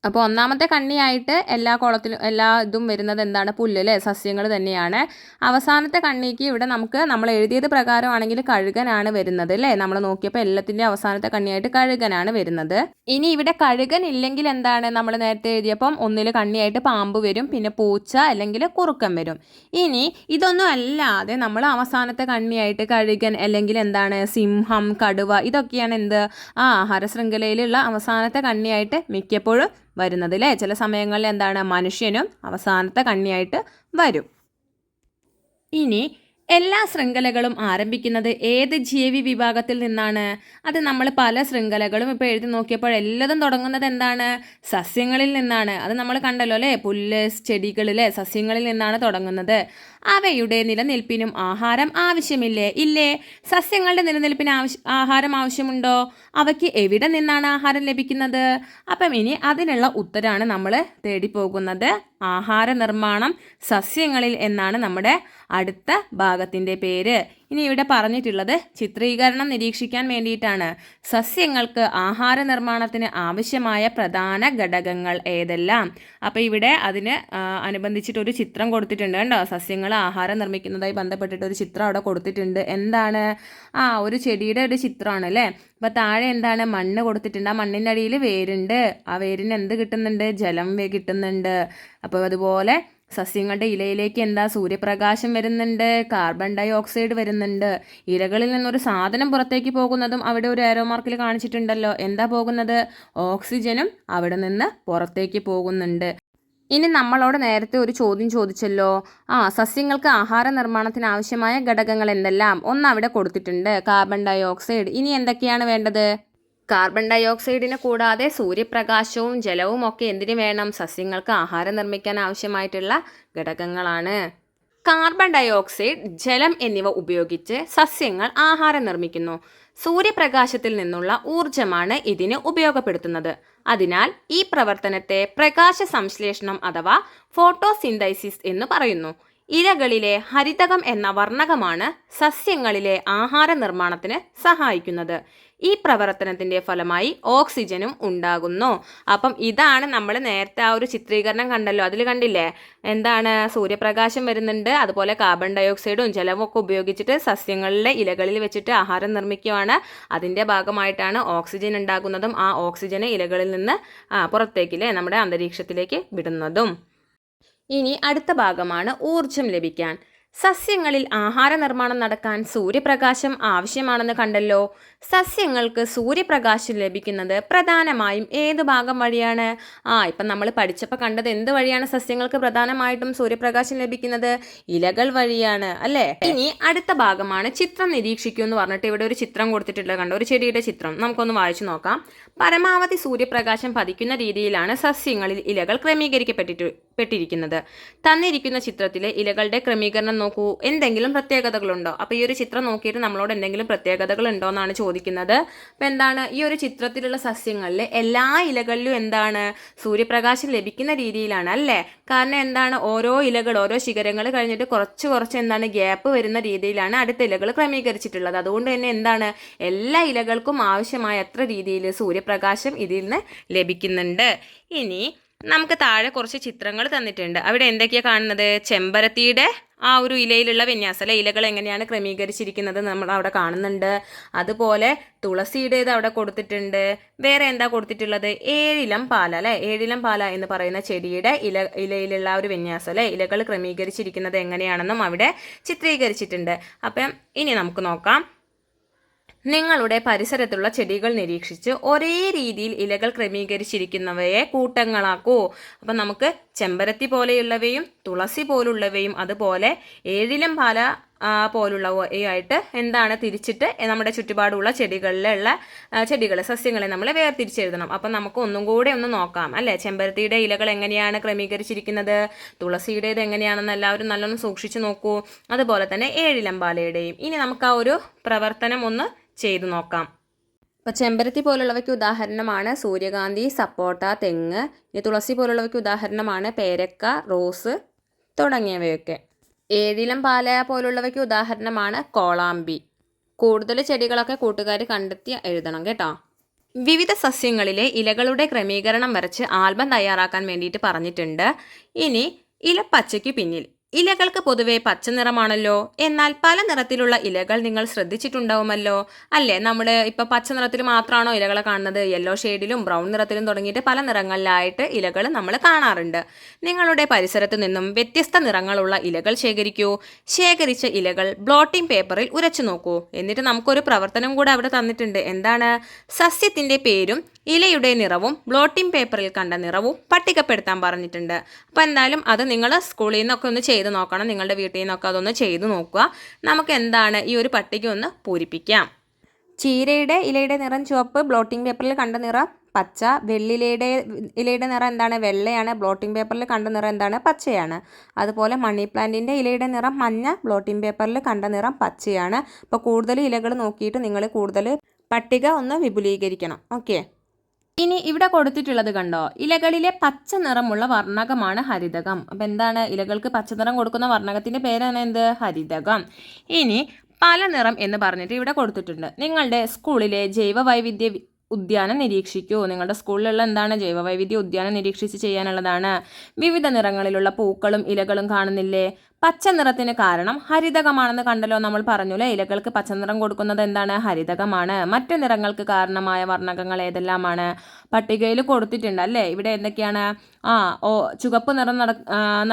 A: അപ്പോൾ ഒന്നാമത്തെ കണ്ണിയായിട്ട് എല്ലാ കോളത്തിലും എല്ലാ ഇതും വരുന്നത് എന്താണ്? പുല്ല് അല്ലേ? സസ്യങ്ങൾ തന്നെയാണ്. അവസാനത്തെ കണ്ണിക്ക് ഇവിടെ നമ്മൾ എഴുതിയത് പ്രകാരമാണെങ്കിൽ കഴുകനാണ് വരുന്നത് അല്ലേ? നമ്മൾ നോക്കിയപ്പോൾ എല്ലാത്തിൻ്റെ അവസാനത്തെ കണ്ണിയായിട്ട് കഴുകനാണ് വരുന്നത്. ഇനി ഇവിടെ കഴുകൻ ഇല്ലെങ്കിൽ എന്താണ്? നമ്മൾ നേരത്തെ എഴുതിയപ്പം ഒന്നിൽ കണ്ണിയായിട്ട് പാമ്പ് വരും, പിന്നെ പൂച്ച അല്ലെങ്കിൽ കുറുക്കൻ വരും. ഇനി ഇതൊന്നും അല്ലാതെ നമ്മൾ അവസാനത്തെ കണ്ണിയായിട്ട് കഴുകൻ അല്ലെങ്കിൽ എന്താണ്? സിംഹം, കടുവ, ഇതൊക്കെയാണ് എന്ത്? ആഹാര ശൃംഖലയിലുള്ള അവസാനത്തെ കണ്ണിയായിട്ട് മിക്കപ്പോഴും വരുന്നത് അല്ലേ? ചില സമയങ്ങളിൽ എന്താണ്? മനുഷ്യനും അവസാനത്തെ കണ്ണിയായിട്ട് വരും. ഇനി എല്ലാ ശൃംഖലകളും ആരംഭിക്കുന്നത് ഏത് ജീവി വിഭാഗത്തിൽ നിന്നാണ്? അത് നമ്മൾ പല ശൃംഖലകളും ഇപ്പോൾ എഴുതി നോക്കിയപ്പോൾ എല്ലാതും തുടങ്ങുന്നത് എന്താണ്? സസ്യങ്ങളിൽ നിന്നാണ്. അത് നമ്മൾ കണ്ടല്ലോ അല്ലേ? പുല്ല്, ചെടികളിലെ സസ്യങ്ങളിൽ നിന്നാണ് തുടങ്ങുന്നത്. അവയുടെ നിലനിൽപ്പിനും ആഹാരം ആവശ്യമില്ലേ? ഇല്ലേ? സസ്യങ്ങളുടെ നിലനിൽപ്പിന് ആഹാരം ആവശ്യമുണ്ടോ? അവയ്ക്ക് എവിടെ നിന്നാണ് ആഹാരം ലഭിക്കുന്നത്? അപ്പം ഇനി അതിനുള്ള ഉത്തരമാണ് നമ്മൾ തേടിപ്പോകുന്നത്. ആഹാര നിർമ്മാണം സസ്യങ്ങളിൽ എന്നാണ് നമ്മുടെ അടുത്ത ഭാഗത്തിൻ്റെ പേര്. ഇനി ഇവിടെ പറഞ്ഞിട്ടുള്ളത് ചിത്രീകരണം നിരീക്ഷിക്കാൻ വേണ്ടിയിട്ടാണ്. സസ്യങ്ങൾക്ക് ആഹാര നിർമ്മാണത്തിന് ആവശ്യമായ പ്രധാന ഘടകങ്ങൾ ഏതെല്ലാം? അപ്പോൾ ഇവിടെ അതിന് അനുബന്ധിച്ചിട്ടൊരു ചിത്രം കൊടുത്തിട്ടുണ്ട് കണ്ടോ? സസ്യങ്ങൾ ആഹാരം നിർമ്മിക്കുന്നതായി ബന്ധപ്പെട്ടിട്ട് ഒരു ചിത്രം അവിടെ കൊടുത്തിട്ടുണ്ട്. എന്താണ്? ഒരു ചെടിയുടെ ഒരു ചിത്രമാണ് അല്ലേ? അപ്പോൾ താഴെ എന്താണ്? മണ്ണ് കൊടുത്തിട്ടുണ്ട്. ആ മണ്ണിൻ്റെ അടിയിൽ വേരുണ്ട്. ആ വേരിന് എന്ത് കിട്ടുന്നുണ്ട്? ജലം കിട്ടുന്നുണ്ട്. അപ്പോൾ അതുപോലെ സസ്യങ്ങളുടെ ഇലയിലേക്ക് എന്താ? സൂര്യപ്രകാശം വരുന്നുണ്ട്, കാർബൺ ഡൈ ഓക്സൈഡ് വരുന്നുണ്ട്. ഇലകളിൽ നിന്നൊരു സാധനം പുറത്തേക്ക് പോകുന്നതും അവിടെ ഒരു ആരോ മാർക്കിൽ കാണിച്ചിട്ടുണ്ടല്ലോ. എന്താ പോകുന്നത്? ഓക്സിജനും അവിടെ നിന്ന് പുറത്തേക്ക് പോകുന്നുണ്ട്. ഇനി നമ്മളോട് നേരത്തെ ഒരു ചോദ്യം ചോദിച്ചല്ലോ, സസ്യങ്ങൾക്ക് ആഹാര നിർമ്മാണത്തിന് ആവശ്യമായ ഘടകങ്ങൾ എന്തെല്ലാം? ഒന്ന് അവിടെ കൊടുത്തിട്ടുണ്ട്, കാർബൺ ഡൈ ഓക്സൈഡ്. ഇനി എന്തൊക്കെയാണ് വേണ്ടത്? കാർബൺ ഡൈ ഓക്സൈഡിനെ കൂടാതെ സൂര്യപ്രകാശവും ജലവും ഒക്കെ എന്തിനു വേണം? സസ്യങ്ങൾക്ക് ആഹാരം നിർമ്മിക്കാൻ ആവശ്യമായിട്ടുള്ള ഘടകങ്ങളാണ്. കാർബൺ ഡൈ ഓക്സൈഡ്, ജലം എന്നിവ ഉപയോഗിച്ച് സസ്യങ്ങൾ ആഹാരം നിർമ്മിക്കുന്നു. സൂര്യപ്രകാശത്തിൽ നിന്നുള്ള ഊർജമാണ് ഇതിന് ഉപയോഗപ്പെടുത്തുന്നത്. അതിനാൽ ഈ പ്രവർത്തനത്തെ പ്രകാശ സംശ്ലേഷണം അഥവാ ഫോട്ടോസിന്തൈസിസ് എന്ന് പറയുന്നു. ഇലകളിലെ ഹരിതകം എന്ന വർണ്ണകമാണ് സസ്യങ്ങളിലെ ആഹാര നിർമ്മാണത്തിന് സഹായിക്കുന്നത്. ഈ പ്രവർത്തനത്തിന്റെ ഫലമായി ഓക്സിജനും ഉണ്ടാകുന്നു. അപ്പം ഇതാണ് നമ്മൾ നേരത്തെ ആ ഒരു ചിത്രീകരണം കണ്ടല്ലോ, അതിൽ കണ്ടില്ലേ, എന്താണ് സൂര്യപ്രകാശം വരുന്നുണ്ട്, അതുപോലെ കാർബൺ ഡൈ ഓക്സൈഡും ജലവും ഒക്കെ ഉപയോഗിച്ചിട്ട് സസ്യങ്ങളിലെ ഇലകളിൽ വെച്ചിട്ട് ആഹാരം നിർമ്മിക്കുകയാണ്. അതിൻ്റെ ഭാഗമായിട്ടാണ് ഓക്സിജൻ ഉണ്ടാകുന്നതും ആ ഓക്സിജനെ ഇലകളിൽ നിന്ന് പുറത്തേക്കില്ലേ നമ്മുടെ അന്തരീക്ഷത്തിലേക്ക് വിടുന്നതും. ഇനി അടുത്ത ഭാഗമാണ് ഊർജം ലഭിക്കാൻ. സസ്യങ്ങളിൽ ആഹാര നിർമ്മാണം നടക്കാൻ സൂര്യപ്രകാശം ആവശ്യമാണെന്ന് കണ്ടല്ലോ. സസ്യങ്ങൾക്ക് സൂര്യപ്രകാശം ലഭിക്കുന്നത് പ്രധാനമായും ഏത് ഭാഗം വഴിയാണ്? ഇപ്പം നമ്മൾ പഠിച്ചപ്പോൾ കണ്ടത് എന്ത് വഴിയാണ് സസ്യങ്ങൾക്ക് പ്രധാനമായിട്ടും സൂര്യപ്രകാശം ലഭിക്കുന്നത്? ഇലകൾ വഴിയാണ് അല്ലേ? ഇനി അടുത്ത ഭാഗമാണ് ചിത്രം നിരീക്ഷിക്കൂ എന്ന് പറഞ്ഞിട്ട് ഇവിടെ ഒരു ചിത്രം കൊടുത്തിട്ടുള്ളത് കണ്ടോ, ഒരു ചെടിയുടെ ചിത്രം. നമുക്കൊന്ന് വായിച്ചു നോക്കാം. പരമാവധി സൂര്യപ്രകാശം പതിക്കുന്ന രീതിയിലാണ് സസ്യങ്ങളിൽ ഇലകൾ ക്രമീകരിക്കപ്പെട്ടിരിക്കുന്നത്. തന്നിരിക്കുന്ന ചിത്രത്തിലെ ഇലകളുടെ ക്രമീകരണം നോക്കൂ. എന്തെങ്കിലും പ്രത്യേകതകളുണ്ടോ? അപ്പോൾ ഈ ഒരു ചിത്രം നോക്കിയിട്ട് നമ്മളോട് എന്തെങ്കിലും പ്രത്യേകതകൾ ഉണ്ടോ എന്നാണ് ചോദിക്കുന്നത്. അപ്പം എന്താണ്, ഈ ഒരു ചിത്രത്തിലുള്ള സസ്യങ്ങളിലെ എല്ലാ ഇലകളിലും എന്താണ് സൂര്യപ്രകാശം ലഭിക്കുന്ന രീതിയിലാണ് അല്ലേ? കാരണം എന്താണ്, ഓരോ ഇലകൾ ഓരോ ശിഖരങ്ങൾ കഴിഞ്ഞിട്ട് കുറച്ച് എന്താണ് ഗ്യാപ്പ് വരുന്ന രീതിയിലാണ് അടുത്ത ഇലകൾ ക്രമീകരിച്ചിട്ടുള്ളത്. അതുകൊണ്ട് തന്നെ എന്താണ്, എല്ലാ ഇലകൾക്കും ആവശ്യമായ എത്ര രീതിയിൽ സൂര്യപ്രകാശം ഇതിൽ നിന്ന് ലഭിക്കുന്നുണ്ട്. ഇനി നമുക്ക് താഴെ കുറച്ച് ചിത്രങ്ങൾ തന്നിട്ടുണ്ട്. അവിടെ എന്തൊക്കെയാണ് കാണുന്നത്? ചെമ്പരത്തിയുടെ ആ ഒരു ഇലയിലുള്ള വിന്യാസം അല്ലെ, ഇലകൾ എങ്ങനെയാണ് ക്രമീകരിച്ചിരിക്കുന്നത് നമ്മൾ അവിടെ കാണുന്നുണ്ട്. അതുപോലെ തുളസിയുടേത് അവിടെ കൊടുത്തിട്ടുണ്ട്. വേറെ എന്താ കൊടുത്തിട്ടുള്ളത്? ഏഴിലം പാല അല്ലെ, ഏഴിലം പാല എന്ന് പറയുന്ന ചെടിയുടെ ഇലയിലുള്ള ഒരു വിന്യാസം അല്ലെ, ഇലകൾ ക്രമീകരിച്ചിരിക്കുന്നത് എങ്ങനെയാണെന്നും അവിടെ ചിത്രീകരിച്ചിട്ടുണ്ട്. അപ്പം ഇനി നമുക്ക് നോക്കാം. നിങ്ങളുടെ പരിസരത്തുള്ള ചെടികൾ നിരീക്ഷിച്ച് ഒരേ രീതിയിൽ ഇലകൾ ക്രമീകരിച്ചിരിക്കുന്നവയെ കൂട്ടങ്ങളാക്കൂ. അപ്പം നമുക്ക് ചെമ്പരത്തി പോലെയുള്ളവയും തുളസി പോലുള്ളവയും അതുപോലെ ഏഴിലം പാല പോലുള്ളവയായിട്ട് എന്താണ് തിരിച്ചിട്ട് നമ്മുടെ ചുറ്റുപാടുള്ള ചെടികളെ സസ്യങ്ങളെ നമ്മൾ വേർതിരിച്ചെഴുതണം. അപ്പം നമുക്ക് ഒന്നും കൂടെ ഒന്ന് നോക്കാം അല്ലേ. ചെമ്പരത്തിയുടെ ഇലകൾ എങ്ങനെയാണ് ക്രമീകരിച്ചിരിക്കുന്നത്, തുളസിയുടേത് എങ്ങനെയാണെന്ന് എല്ലാവരും നല്ലോണം സൂക്ഷിച്ചു നോക്കൂ. അതുപോലെ തന്നെ ഏഴിലം പാലയുടെയും. ഇനി നമുക്ക് ആ ഒരു പ്രവർത്തനം ഒന്ന് ചെയ്തു നോക്കാം. ഇപ്പോൾ ചെമ്പരത്തി പോലുള്ളവയ്ക്ക് ഉദാഹരണമാണ് സൂര്യകാന്തി, സപ്പോട്ട, തെങ്ങ്. ഇനി തുളസി പോലുള്ളവയ്ക്ക് ഉദാഹരണമാണ് പേരക്ക, റോസ് തുടങ്ങിയവയൊക്കെ. ഏഴിലം പാല പോലുള്ളവയ്ക്ക് ഉദാഹരണമാണ് കോളാമ്പി. കൂടുതൽ ചെടികളൊക്കെ കൂട്ടുകാർ കണ്ടെത്തി എഴുതണം കേട്ടോ. വിവിധ സസ്യങ്ങളിലെ ഇലകളുടെ ക്രമീകരണം വരച്ച് ആൽബം തയ്യാറാക്കാൻ വേണ്ടിയിട്ട് പറഞ്ഞിട്ടുണ്ട്. ഇനി ഇലപ്പച്ചയ്ക്ക് പിന്നിൽ. ഇലകൾക്ക് പൊതുവെ പച്ച നിറമാണല്ലോ, എന്നാൽ പല നിറത്തിലുള്ള ഇലകൾ നിങ്ങൾ ശ്രദ്ധിച്ചിട്ടുണ്ടാവുമല്ലോ അല്ലേ. നമ്മൾ ഇപ്പം പച്ച നിറത്തിൽ മാത്രമാണോ ഇലകളെ കാണുന്നത്? യെല്ലോ ഷെയ്ഡിലും ബ്രൗൺ നിറത്തിലും തുടങ്ങിയിട്ട് പല നിറങ്ങളിലായിട്ട് ഇലകൾ നമ്മൾ കാണാറുണ്ട്. നിങ്ങളുടെ പരിസരത്തു നിന്നും വ്യത്യസ്ത നിറങ്ങളുള്ള ഇലകൾ ശേഖരിക്കൂ. ശേഖരിച്ച ഇലകൾ ബ്ലോട്ടിംഗ് പേപ്പറിൽ ഉരച്ചു നോക്കൂ. എന്നിട്ട് നമുക്കൊരു പ്രവർത്തനം കൂടെ അവിടെ തന്നിട്ടുണ്ട്. എന്താണ്? സസ്യത്തിൻ്റെ പേരും ഇലയുടെ നിറവും ബ്ലോട്ടിംഗ് പേപ്പറിൽ കണ്ട നിറവും പട്ടികപ്പെടുത്താൻ പറഞ്ഞിട്ടുണ്ട്. അപ്പോൾ എന്തായാലും അത് നിങ്ങൾ സ്കൂളിൽ നിന്നൊക്കെ ഒന്ന് ചെയ്ത് നോക്കണം, നിങ്ങളുടെ വീട്ടിൽ നിന്നൊക്കെ അതൊന്ന് ചെയ്ത് നോക്കുക. നമുക്ക് എന്താണ് ഈ ഒരു പട്ടിക ഒന്ന് പൂരിപ്പിക്കാം. ചീരയുടെ ഇലയുടെ നിറം ചുവപ്പ്, ബ്ലോട്ടിംഗ് പേപ്പറിൽ കണ്ട നിറം പച്ച. വെള്ളിലയുടെ ഇലയുടെ നിറം എന്താണ്? വെള്ളയാണ്. ബ്ലോട്ടിംഗ് പേപ്പറിൽ കണ്ട നിറം എന്താണ്? പച്ചയാണ്. അതുപോലെ മണി പ്ലാന്റിൻ്റെ ഇലയുടെ നിറം മഞ്ഞ, ബ്ലോട്ടിംഗ് പേപ്പറിൽ കണ്ട നിറം പച്ചയാണ്. അപ്പോൾ കൂടുതൽ ഇലകൾ നോക്കിയിട്ട് നിങ്ങൾ കൂടുതൽ പട്ടിക ഒന്ന് വിപുലീകരിക്കണം. ഓക്കെ. ഇനി ഇവിടെ കൊടുത്തിട്ടുള്ളത് കണ്ടോ, ഇലകളിലെ പച്ച നിറമുള്ള വർണ്ണകമാണ് ഹരിതകം. അപ്പം എന്താണ്, ഇലകൾക്ക് പച്ചനിറം കൊടുക്കുന്ന വർണ്ണകത്തിൻ്റെ പേരാണ് എന്ത്? ഹരിതകം. ഇനി പല നിറം എന്ന് പറഞ്ഞിട്ട് ഇവിടെ കൊടുത്തിട്ടുണ്ട്. നിങ്ങളുടെ സ്കൂളിലെ ജൈവവൈവിധ്യ ഉദ്യാനം നിരീക്ഷിക്കൂ. നിങ്ങളുടെ സ്കൂളിലുള്ള എന്താണ് ജൈവവൈവിധ്യ ഉദ്യാനം നിരീക്ഷിച്ച് ചെയ്യാനുള്ളതാണ്. വിവിധ നിറങ്ങളിലുള്ള പൂക്കളും ഇലകളും കാണുന്നില്ലേ? പച്ച നിറത്തിന് കാരണം ഹരിതകമാണെന്ന് കണ്ടല്ലോ, നമ്മൾ പറഞ്ഞല്ലേ. ഇലകൾക്ക് പച്ചനിറം കൊടുക്കുന്നത് എന്താണ്? ഹരിതകമാണ്. മറ്റു നിറങ്ങൾക്ക് കാരണമായ വർണ്ണകങ്ങൾ ഏതെല്ലാമാണ്? പട്ടികയിൽ കൊടുത്തിട്ടുണ്ട് അല്ലേ. ഇവിടെ എന്തൊക്കെയാണ്? ചുവപ്പ് നിറം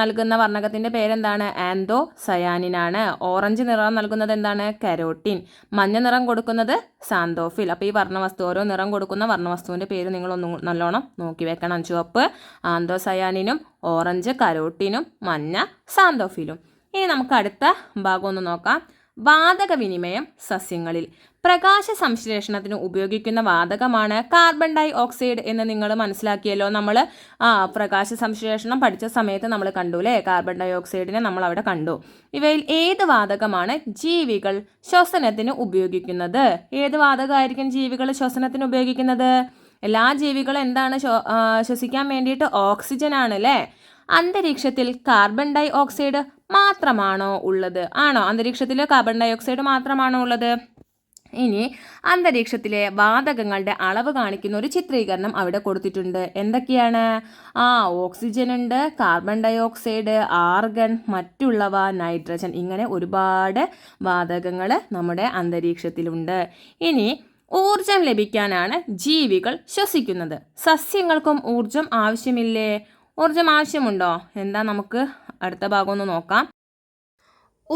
A: നൽകുന്ന വർണ്ണകത്തിൻ്റെ പേരെന്താണ്? ആന്തോ സയാനിനാണ്. ഓറഞ്ച് നിറം നൽകുന്നത് എന്താണ്? കരോട്ടിൻ. മഞ്ഞ നിറം കൊടുക്കുന്നത് സാന്തോഫിൽ. അപ്പോൾ ഈ വർണ്ണവസ്തു, ഓരോ നിറം കൊടുക്കുന്ന വർണ്ണവസ്തുവിൻ്റെ പേര് നിങ്ങൾ ഒന്ന് നല്ലോണം നോക്കി വെക്കണം. ചുവപ്പ് ആന്തോ സയാനിനും ഓറഞ്ച് കരോട്ടിനും, മഞ്ഞ സാന്തോഫിലും. ഇനി നമുക്ക് അടുത്ത ഭാഗം ഒന്ന് നോക്കാം. വാതക വിനിമയം സസ്യങ്ങളിൽ. പ്രകാശ സംശ്ലേഷണത്തിന് ഉപയോഗിക്കുന്ന വാതകമാണ് കാർബൺ ഡൈ ഓക്സൈഡ് എന്ന് നിങ്ങൾ മനസ്സിലാക്കിയല്ലോ. നമ്മൾ പ്രകാശ സംശ്ലേഷണം പഠിച്ച സമയത്ത് നമ്മൾ കണ്ടു അല്ലേ, കാർബൺ ഡൈ ഓക്സൈഡിനെ നമ്മൾ അവിടെ കണ്ടു. ഇവയിൽ ഏത് വാതകമാണ് ജീവികൾ ശ്വസനത്തിന് ഉപയോഗിക്കുന്നത്? ഏത് വാതകമായിരിക്കും ജീവികൾ ശ്വസനത്തിന് ഉപയോഗിക്കുന്നത്? എല്ലാ ജീവികളും എന്താണ് ശ്വസിക്കാൻ വേണ്ടിയിട്ട്? ഓക്സിജൻ ആണ് അല്ലേ. അന്തരീക്ഷത്തിൽ കാർബൺ ഡൈ ഓക്സൈഡ് മാത്രമാണോ ഉള്ളത്? ആണോ? അന്തരീക്ഷത്തിൽ കാർബൺ ഡൈ ഓക്സൈഡ് മാത്രമാണോ ഉള്ളത്? ഇനി അന്തരീക്ഷത്തിലെ വാതകങ്ങളുടെ അളവ് കാണിക്കുന്ന ഒരു ചിത്രീകരണം അവിടെ കൊടുത്തിട്ടുണ്ട്. എന്തൊക്കെയാണ്? ഓക്സിജൻ ഉണ്ട്, കാർബൺ ഡൈ ഓക്സൈഡ്, ആർഗൺ, മറ്റുള്ളവ, നൈട്രജൻ, ഇങ്ങനെ ഒരുപാട് വാതകങ്ങൾ നമ്മുടെ അന്തരീക്ഷത്തിലുണ്ട്. ഇനി ഊർജം ലഭിക്കാനാണ് ജീവികൾ ശ്വസിക്കുന്നത്. സസ്യങ്ങൾക്കും ഊർജം ആവശ്യമില്ലേ? ഊർജം ആവശ്യമുണ്ടോ? എന്താ, നമുക്ക് അടുത്ത ഭാഗം ഒന്ന് നോക്കാം.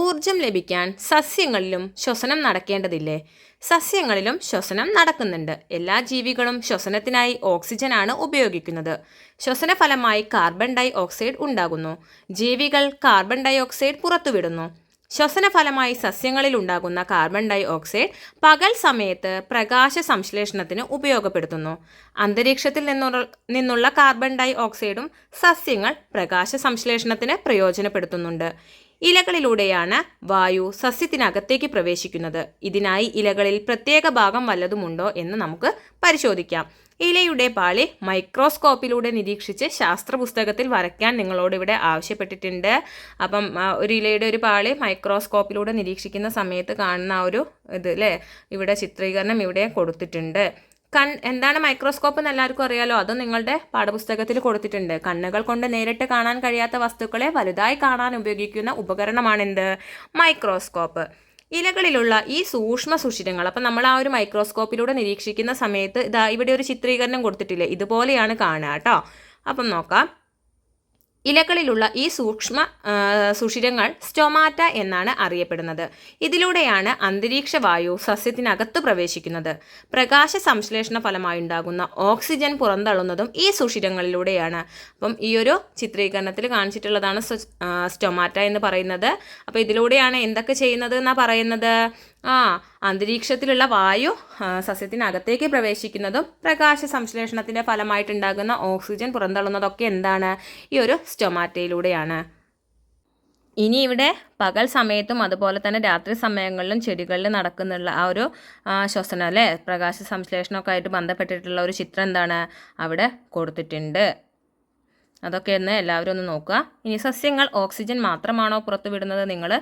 A: ഊർജം ലഭിക്കാൻ സസ്യങ്ങളിലും ശ്വസനം നടക്കേണ്ടതില്ലേ? സസ്യങ്ങളിലും ശ്വസനം നടക്കുന്നുണ്ട്. എല്ലാ ജീവികളും ശ്വസനത്തിനായി ഓക്സിജനാണ് ഉപയോഗിക്കുന്നത്. ശ്വസന ഫലമായി കാർബൺ ഡൈ ഓക്സൈഡ് ഉണ്ടാകുന്നു. ജീവികൾ കാർബൺ ഡൈ ഓക്സൈഡ് പുറത്തുവിടുന്നു. ശ്വസന ഫലമായി സസ്യങ്ങളിൽ ഉണ്ടാകുന്ന കാർബൺ ഡൈ ഓക്സൈഡ് പകൽ സമയത്ത് പ്രകാശ സംശ്ലേഷണത്തിന് ഉപയോഗപ്പെടുത്തുന്നു. അന്തരീക്ഷത്തിൽ നിന്നുള്ള കാർബൺ ഡൈ ഓക്സൈഡും സസ്യങ്ങൾ പ്രകാശ സംശ്ലേഷണത്തിന് പ്രയോജനപ്പെടുത്തുന്നുണ്ട്. ഇലകളിലൂടെയാണ് വായു സസ്യത്തിനകത്തേക്ക് പ്രവേശിക്കുന്നത്. ഇതിനായി ഇലകളിൽ പ്രത്യേക ഭാഗം വല്ലതുമുണ്ടോ എന്ന് നമുക്ക് പരിശോധിക്കാം. ഇലയുടെ പാളി മൈക്രോസ്കോപ്പിലൂടെ നിരീക്ഷിച്ച് ശാസ്ത്ര പുസ്തകത്തിൽ വരയ്ക്കാൻ നിങ്ങളോട് ഇവിടെ ആവശ്യപ്പെട്ടിട്ടുണ്ട്. അപ്പം ഒരു ഇലയുടെ ഒരു പാളി മൈക്രോസ്കോപ്പിലൂടെ നിരീക്ഷിക്കുന്ന സമയത്ത് കാണുന്ന ഒരു ഇത് അല്ലേ, ഇവിടെ ചിത്രീകരണം ഇവിടെ കൊടുത്തിട്ടുണ്ട്. എന്താണ് മൈക്രോസ്കോപ്പ് എന്ന് എല്ലാവർക്കും അറിയാലോ, അത് നിങ്ങളുടെ പാഠപുസ്തകത്തിൽ കൊടുത്തിട്ടുണ്ട്. കണ്ണുകൾ കൊണ്ട് നേരിട്ട് കാണാൻ കഴിയാത്ത വസ്തുക്കളെ വലുതായി കാണാൻ ഉപയോഗിക്കുന്ന ഉപകരണമാണെന്ത്? മൈക്രോസ്കോപ്പ്. ഇലകളിലുള്ള ഈ സൂക്ഷ്മ സുഷിരങ്ങൾ, അപ്പം നമ്മൾ ആ ഒരു മൈക്രോസ്കോപ്പിലൂടെ നിരീക്ഷിക്കുന്ന സമയത്ത് ഇതാ ഇവിടെ ഒരു ചിത്രീകരണം കൊടുത്തിട്ടില്ലേ, ഇതുപോലെയാണ് കാണുക കേട്ടോ. അപ്പം നോക്കാം. ഇലകളിലുള്ള ഈ സൂക്ഷ്മ സുഷിരങ്ങൾ സ്റ്റൊമാറ്റ എന്നാണ് അറിയപ്പെടുന്നത്. ഇതിലൂടെയാണ് അന്തരീക്ഷ വായു സസ്യത്തിനകത്ത് പ്രവേശിക്കുന്നത്. പ്രകാശ സംശ്ലേഷണ ഫലമായി ഉണ്ടാകുന്ന ഓക്സിജൻ പുറന്തള്ളുന്നതും ഈ സുഷിരങ്ങളിലൂടെയാണ്. അപ്പം ഈ ഒരു ചിത്രീകരണത്തിൽ കാണിച്ചിട്ടുള്ളതാണ് സ്റ്റൊമാറ്റ എന്ന് പറയുന്നത്. അപ്പോൾ ഇതിലൂടെയാണ് എന്തൊക്കെ ചെയ്യുന്നത് എന്നാണ് പറയുന്നത്? അന്തരീക്ഷത്തിലുള്ള വായു സസ്യത്തിനകത്തേക്ക് പ്രവേശിക്കുന്നതും പ്രകാശ സംശ്ലേഷണത്തിൻ്റെ ഫലമായിട്ടുണ്ടാകുന്ന ഓക്സിജൻ പുറന്തള്ളുന്നതൊക്കെ എന്താണ്? ഈ ഒരു സ്റ്റൊമാറ്റയിലൂടെയാണ്. ഇനി ഇവിടെ പകൽ സമയത്തും അതുപോലെ തന്നെ രാത്രി സമയങ്ങളിലും ചെടികളിൽ നടക്കുന്നുള്ള ആ ഒരു ശ്വസനം അല്ലേ, പ്രകാശ സംശ്ലേഷണമൊക്കെ ആയിട്ട് ബന്ധപ്പെട്ടിട്ടുള്ള ഒരു ചിത്രം എന്താണ് അവിടെ കൊടുത്തിട്ടുണ്ട്. അതൊക്കെ ഒന്ന് എല്ലാവരും ഒന്ന് നോക്കുക. ഇനി സസ്യങ്ങൾ ഓക്സിജൻ മാത്രമാണോ പുറത്തുവിടുന്നത് നിങ്ങൾ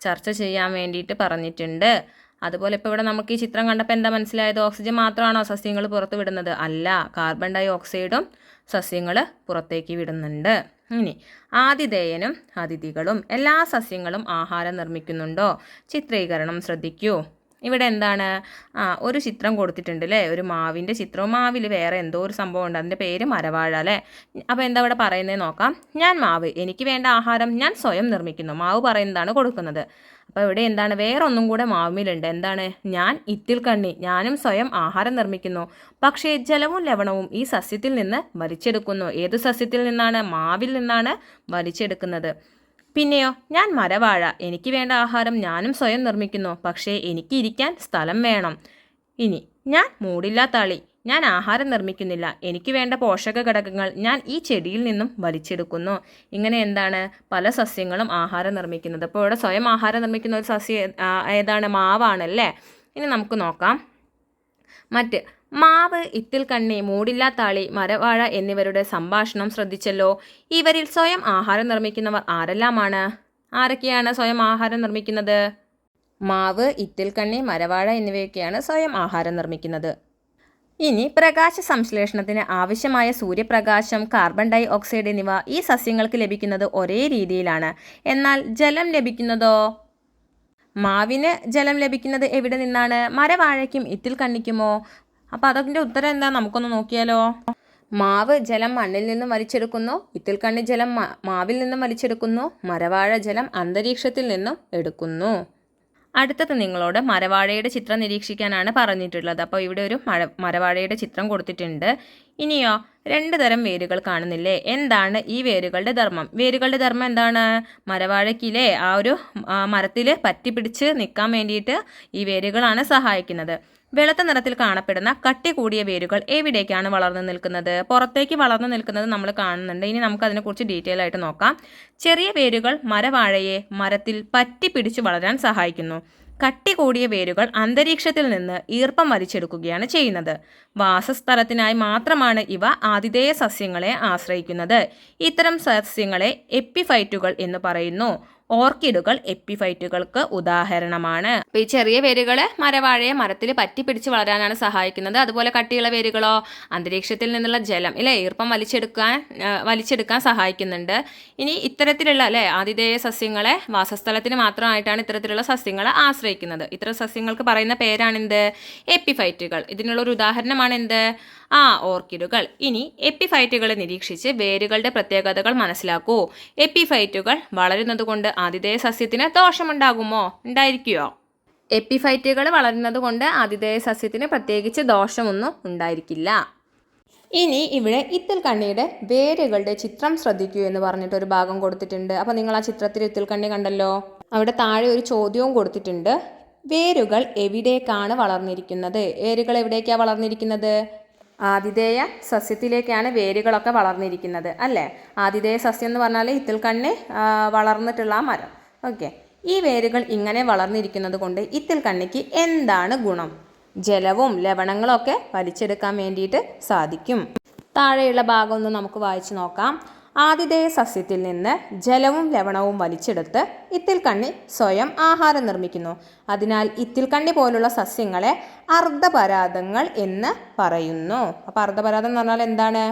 A: ചർച്ച ചെയ്യാൻ വേണ്ടിയിട്ട് പറഞ്ഞിട്ടുണ്ട്. അതുപോലെ ഇപ്പോൾ ഇവിടെ നമുക്ക് ഈ ചിത്രം കണ്ടപ്പോൾ എന്താ മനസ്സിലായത്? ഓക്സിജൻ മാത്രമാണോ സസ്യങ്ങൾ പുറത്തു വിടുന്നത്? അല്ല, കാർബൺ ഡൈ ഓക്സൈഡും സസ്യങ്ങൾ പുറത്തേക്ക് വിടുന്നുണ്ട്. ഇനി ആതിഥേയനും അതിഥികളും. എല്ലാ സസ്യങ്ങളും ആഹാരം നിർമ്മിക്കുന്നുണ്ടോ? ചിത്രീകരണം ശ്രദ്ധിക്കൂ. ഇവിടെ എന്താണ്? ഒരു ചിത്രം കൊടുത്തിട്ടുണ്ട് അല്ലേ, ഒരു മാവിൻ്റെ ചിത്രവും. മാവിൽ വേറെ എന്തോ ഒരു സംഭവം ഉണ്ട്, അതിൻ്റെ പേര് മരവാഴ അല്ലേ. അപ്പോൾ എന്താ ഇവിടെ പറയുന്നത് നോക്കാം. ഞാൻ മാവ്, എനിക്ക് വേണ്ട ആഹാരം ഞാൻ സ്വയം നിർമ്മിക്കുന്നു. മാവ് പറയുന്നതാണ് കൊടുക്കുന്നത്. അപ്പോൾ ഇവിടെ എന്താണ്? വേറെ ഒന്നും കൂടെ മാവിലുണ്ട്. എന്താണ്? ഞാൻ ഇത്തിൽ കണ്ണി, ഞാനും സ്വയം ആഹാരം നിർമ്മിക്കുന്നു. പക്ഷേ ജലവും ലവണവും ഈ സസ്യത്തിൽ നിന്ന് വലിച്ചെടുക്കുന്നു. ഏത് സസ്യത്തിൽ നിന്നാണ്? മാവിൽ നിന്നാണ് വലിച്ചെടുക്കുന്നത്. പിന്നെയോ, ഞാൻ മരവാഴ, എനിക്ക് വേണ്ട ആഹാരം ഞാനും സ്വയം നിർമ്മിക്കുന്നു. പക്ഷേ എനിക്ക് ഇരിക്കാൻ സ്ഥലം വേണം. ഇനി ഞാൻ മൂടില്ലാത്താളി, ഞാൻ ആഹാരം നിർമ്മിക്കുന്നില്ല. എനിക്ക് വേണ്ട പോഷക ഘടകങ്ങൾ ഞാൻ ഈ ചെടിയിൽ നിന്നും വലിച്ചെടുക്കുന്നു. ഇങ്ങനെ എന്താണ്? പല സസ്യങ്ങളും ആഹാരം നിർമ്മിക്കുന്നത്. അപ്പോൾ ഇവിടെ സ്വയം ആഹാരം നിർമ്മിക്കുന്ന ഒരു സസ്യം ഏതാണ്? മാവാണല്ലേ. ഇനി നമുക്ക് നോക്കാം. മാവ്, ഇത്തിൽ കണ്ണി, മൂടില്ലാത്താളി, മരവാഴ എന്നിവരുടെ സംഭാഷണം ശ്രദ്ധിച്ചല്ലോ. ഇവരിൽ സ്വയം ആഹാരം നിർമ്മിക്കുന്നവർ ആരെല്ലാമാണ്? ആരൊക്കെയാണ് സ്വയം ആഹാരം നിർമ്മിക്കുന്നത്? മാവ്, ഇത്തിൽ കണ്ണി, മരവാഴ എന്നിവയൊക്കെയാണ് സ്വയം ആഹാരം നിർമ്മിക്കുന്നത്. ഇനി പ്രകാശ സംശ്ലേഷണത്തിന് ആവശ്യമായ സൂര്യപ്രകാശം, കാർബൺ ഡൈ ഓക്സൈഡ് എന്നിവ ഈ സസ്യങ്ങൾക്ക് ലഭിക്കുന്നത് ഒരേ രീതിയിലാണ്. എന്നാൽ ജലം ലഭിക്കുന്നതോ? മാവിന് ജലം ലഭിക്കുന്നത് എവിടെ നിന്നാണ്? മരവാഴയ്ക്കും ഇത്തിൽ കണ്ണിക്കുമോ? അപ്പോൾ അതിൻ്റെ ഉത്തരം എന്താ? നമുക്കൊന്ന് നോക്കിയാലോ. മാവ് ജലം മണ്ണിൽ നിന്നും വലിച്ചെടുക്കുന്നു, ഇത്തിൽ കണ്ണി ജലം മാവിൽ നിന്നും വലിച്ചെടുക്കുന്നു, മരവാഴ ജലം അന്തരീക്ഷത്തിൽ നിന്നും എടുക്കുന്നു. അടുത്തത് നിങ്ങളോട് മരവാഴയുടെ ചിത്രം നിരീക്ഷിക്കാനാണ് പറഞ്ഞിട്ടുള്ളത്. അപ്പോൾ ഇവിടെ ഒരു മരവാഴയുടെ ചിത്രം കൊടുത്തിട്ടുണ്ട്. ഇനിയോ 2 തരം വേരുകൾ കാണുന്നില്ലേ? എന്താണ് ഈ വേരുകളുടെ ധർമ്മം? വേരുകളുടെ ധർമ്മം എന്താണ്? മരവാഴക്കിലെ ആ ഒരു മരത്തിൽ പറ്റിപ്പിടിച്ച് നിൽക്കാൻ വേണ്ടിയിട്ട് ഈ വേരുകളാണ് സഹായിക്കുന്നത്. വെളുത്ത നിറത്തിൽ കാണപ്പെടുന്ന കട്ടി കൂടിയ വേരുകൾ എവിടേക്കാണ് വളർന്നു നിൽക്കുന്നത്? പുറത്തേക്ക് വളർന്നു നിൽക്കുന്നത് നമ്മൾ കാണുന്നുണ്ട്. ഇനി നമുക്ക് അതിനെക്കുറിച്ച് ഡീറ്റെയിൽ ആയിട്ട് നോക്കാം. ചെറിയ വേരുകൾ മരവാഴയെ മരത്തിൽ പറ്റിപ്പിടിച്ച് വളരാൻ സഹായിക്കുന്നു. കട്ടി കൂടിയ വേരുകൾ അന്തരീക്ഷത്തിൽ നിന്ന് ഈർപ്പം വലിച്ചെടുക്കുകയാണ് ചെയ്യുന്നത്. വാസസ്ഥലത്തിനായി മാത്രമാണ് ഇവ ആതിഥേയ സസ്യങ്ങളെ ആശ്രയിക്കുന്നത്. ഇത്തരം സസ്യങ്ങളെ എപ്പിഫൈറ്റുകൾ എന്ന് പറയുന്നു. ഓർക്കിഡുകൾ എപ്പിഫൈറ്റുകൾക്ക് ഉദാഹരണമാണ്. അപ്പോൾ ഈ ചെറിയ വേരുകൾ മരവാഴയെ മരത്തിൽ പറ്റിപ്പിടിച്ച് വളരാനാണ് സഹായിക്കുന്നത്. അതുപോലെ കട്ടിയുള്ള വേരുകളോ അന്തരീക്ഷത്തിൽ നിന്നുള്ള ജലം ഈർപ്പം വലിച്ചെടുക്കാൻ സഹായിക്കുന്നുണ്ട്. ഇനി ഇത്തരത്തിലുള്ള ആതിഥേയ സസ്യങ്ങളെ വാസസ്ഥലത്തിന് മാത്രമായിട്ടാണ് ഇത്തരത്തിലുള്ള സസ്യങ്ങളെ ആശ്രയിക്കുന്നത്. ഇത്തരം സസ്യങ്ങൾക്ക് പറയുന്ന പേരാണെന്ത്? എപ്പിഫൈറ്റുകൾ. ഇതിനുള്ളൊരു ഉദാഹരണമാണ് എന്ത്? ഓർക്കിഡുകൾ. ഇനി എപ്പിഫൈറ്റുകളെ നിരീക്ഷിച്ച് വേരുകളുടെ പ്രത്യേകതകൾ മനസ്സിലാക്കൂ. എപ്പിഫൈറ്റുകൾ വളരുന്നത് കൊണ്ട് ആതിഥേയ സസ്യത്തിന് ദോഷമുണ്ടാകുമോ? ഉണ്ടായിരിക്കുമോ? എപ്പിഫൈറ്റുകൾ വളരുന്നത് കൊണ്ട് ആതിഥേയ സസ്യത്തിന് പ്രത്യേകിച്ച് ദോഷമൊന്നും ഉണ്ടായിരിക്കില്ല. ഇനി ഇവിടെ ഇത്തിൽക്കണ്ണിയുടെ വേരുകളുടെ ചിത്രം ശ്രദ്ധിക്കൂ എന്ന് പറഞ്ഞിട്ടൊരു ഭാഗം കൊടുത്തിട്ടുണ്ട്. അപ്പോൾ നിങ്ങൾ ആ ചിത്രത്തിൽ ഇത്തിൽക്കണ്ണി കണ്ടല്ലോ. അവിടെ താഴെ ഒരു ചോദ്യവും കൊടുത്തിട്ടുണ്ട്. വേരുകൾ എവിടേക്കാണ് വളർന്നിരിക്കുന്നത്? വേരുകൾ എവിടേക്കാണ് വളർന്നിരിക്കുന്നത്? ആതിഥേയ സസ്യത്തിലേക്കാണ് വേരുകളൊക്കെ വളർന്നിരിക്കുന്നത് അല്ലേ? ആതിഥേയ സസ്യം എന്ന് പറഞ്ഞാൽ ഇത്തിൽക്കണ്ണി വളർന്നിട്ടുള്ള ആ മരം. ഓക്കെ, ഈ വേരുകൾ ഇങ്ങനെ വളർന്നിരിക്കുന്നത് കൊണ്ട് ഇത്തിൽക്കണ്ണിക്ക് എന്താണ് ഗുണം? ജലവും ലവണങ്ങളും ഒക്കെ വലിച്ചെടുക്കാൻ വേണ്ടിയിട്ട് സാധിക്കും. താഴെയുള്ള ഭാഗം ഒന്ന് നമുക്ക് വായിച്ചു നോക്കാം. ആതിഥേയ സസ്യത്തിൽ നിന്ന് ജലവും ലവണവും വലിച്ചെടുത്ത് ഇത്തിൽക്കണ്ണി സ്വയം ആഹാരം നിർമ്മിക്കുന്നു. അതിനാൽ ഇത്തിൽക്കണ്ണി പോലുള്ള സസ്യങ്ങളെ അർദ്ധപരാദങ്ങൾ എന്ന് പറയുന്നു. അപ്പോൾ അർദ്ധപരാദം എന്ന് പറഞ്ഞാൽ എന്താണ്?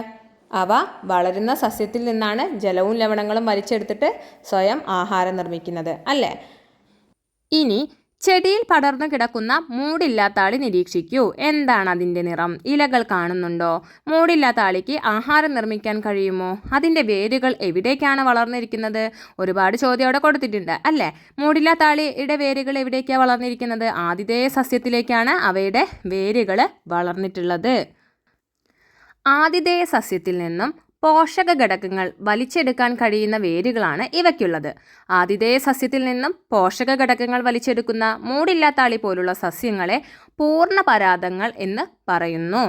A: അവ വളരുന്ന സസ്യത്തിൽ നിന്നാണ് ജലവും ലവണങ്ങളും വലിച്ചെടുത്തിട്ട് സ്വയം ആഹാരം നിർമ്മിക്കുന്നത് അല്ലേ? ഇനി ചെടിയിൽ പടർന്നു കിടക്കുന്ന മൂടില്ലാത്താളി നിരീക്ഷിക്കൂ. എന്താണ് അതിൻ്റെ നിറം? ഇലകൾ കാണുന്നുണ്ടോ? മൂടില്ലാത്താളിക്ക് ആഹാരം നിർമ്മിക്കാൻ കഴിയുമോ? അതിൻ്റെ വേരുകൾ എവിടേക്കാണ് വളർന്നിരിക്കുന്നത്? ഒരുപാട് ചോദ്യം അവിടെ കൊടുത്തിട്ടുണ്ട് അല്ലേ? മൂടില്ലാത്താളിയുടെ വേരുകൾ എവിടേക്കാണ് വളർന്നിരിക്കുന്നത്? ആതിഥേയ സസ്യത്തിലേക്കാണ് അവയുടെ വേരുകൾ വളർന്നിട്ടുള്ളത്. ആതിഥേയ സസ്യത്തിൽ നിന്നും പോഷക ഘടകങ്ങൾ വലിച്ചെടുക്കാൻ കഴിയുന്ന വേരുകളാണ് ഇവയ്ക്കുള്ളത്. ആതിഥേയ സസ്യത്തിൽ നിന്നും പോഷക ഘടകങ്ങൾ വലിച്ചെടുക്കുന്ന മൂടില്ലാത്താളി പോലുള്ള സസ്യങ്ങളെ പൂർണ്ണപരാദങ്ങൾ എന്ന് പറയുന്നു.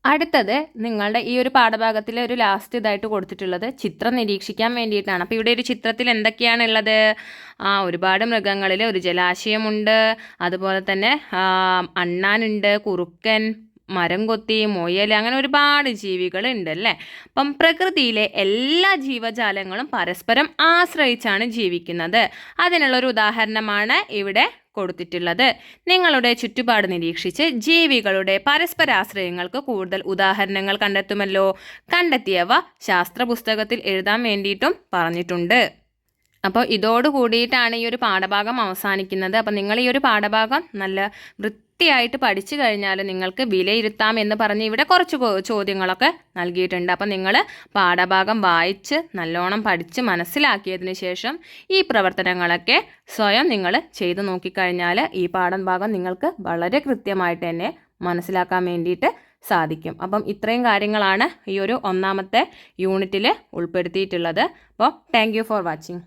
A: അടുത്തത് നിങ്ങളുടെ ഈ ഒരു പാഠഭാഗത്തിലെ ഒരു ലാസ്റ്റ് ഇതായിട്ട് കൊടുത്തിട്ടുള്ളത് ചിത്രം നിരീക്ഷിക്കാൻ വേണ്ടിയിട്ടാണ്. അപ്പോൾ ഇവിടെ ഒരു ചിത്രത്തിൽ എന്തൊക്കെയാണുള്ളത്? ഒരുപാട് മൃഗങ്ങളിൽ ഒരു ജലാശയമുണ്ട്, അതുപോലെ തന്നെ അണ്ണാനുണ്ട്, കുറുക്കൻ, മരം കൊത്തി, മുയൽ, അങ്ങനെ ഒരുപാട് ജീവികളുണ്ട് അല്ലേ? അപ്പം പ്രകൃതിയിലെ എല്ലാ ജീവജാലങ്ങളും പരസ്പരം ആശ്രയിച്ചാണ് ജീവിക്കുന്നത്. അതിനുള്ളൊരു ഉദാഹരണമാണ് ഇവിടെ കൊടുത്തിട്ടുള്ളത്. നിങ്ങളുടെ ചുറ്റുപാട് നിരീക്ഷിച്ച് ജീവികളുടെ പരസ്പരാശ്രയങ്ങൾക്ക് കൂടുതൽ ഉദാഹരണങ്ങൾ കണ്ടെത്തുമല്ലോ. കണ്ടെത്തിയവ ശാസ്ത്ര പുസ്തകത്തിൽ എഴുതാൻ വേണ്ടിയിട്ടും പറഞ്ഞിട്ടുണ്ട്. അപ്പോൾ ഇതോട് കൂടിയിട്ടാണ് ഈ ഒരു പാഠഭാഗം അവസാനിക്കുന്നത്. അപ്പോൾ നിങ്ങൾ ഈ ഒരു പാഠഭാഗം നല്ല വൃത്തിയായിട്ട് പഠിച്ചു കഴിഞ്ഞാൽ നിങ്ങൾക്ക് വിലയിരുത്താം എന്ന് പറഞ്ഞ് ഇവിടെ കുറച്ച് ചോദ്യങ്ങളൊക്കെ നൽകിയിട്ടുണ്ട്. അപ്പോൾ നിങ്ങൾ പാഠഭാഗം വായിച്ച് നല്ലോണം പഠിച്ച് മനസ്സിലാക്കിയതിന് ശേഷം ഈ പ്രവർത്തനങ്ങളൊക്കെ സ്വയം നിങ്ങൾ ചെയ്തു നോക്കിക്കഴിഞ്ഞാൽ ഈ പാഠഭാഗം നിങ്ങൾക്ക് വളരെ കൃത്യമായിട്ട് തന്നെ മനസ്സിലാക്കാൻ വേണ്ടിയിട്ട് സാധിക്കും. അപ്പം ഇത്രയും കാര്യങ്ങളാണ് ഈ ഒരു 1ാമത്തെ യൂണിറ്റിൽ ഉൾപ്പെടുത്തിയിട്ടുള്ളത്. അപ്പോൾ താങ്ക് യു ഫോർ വാച്ചിങ്.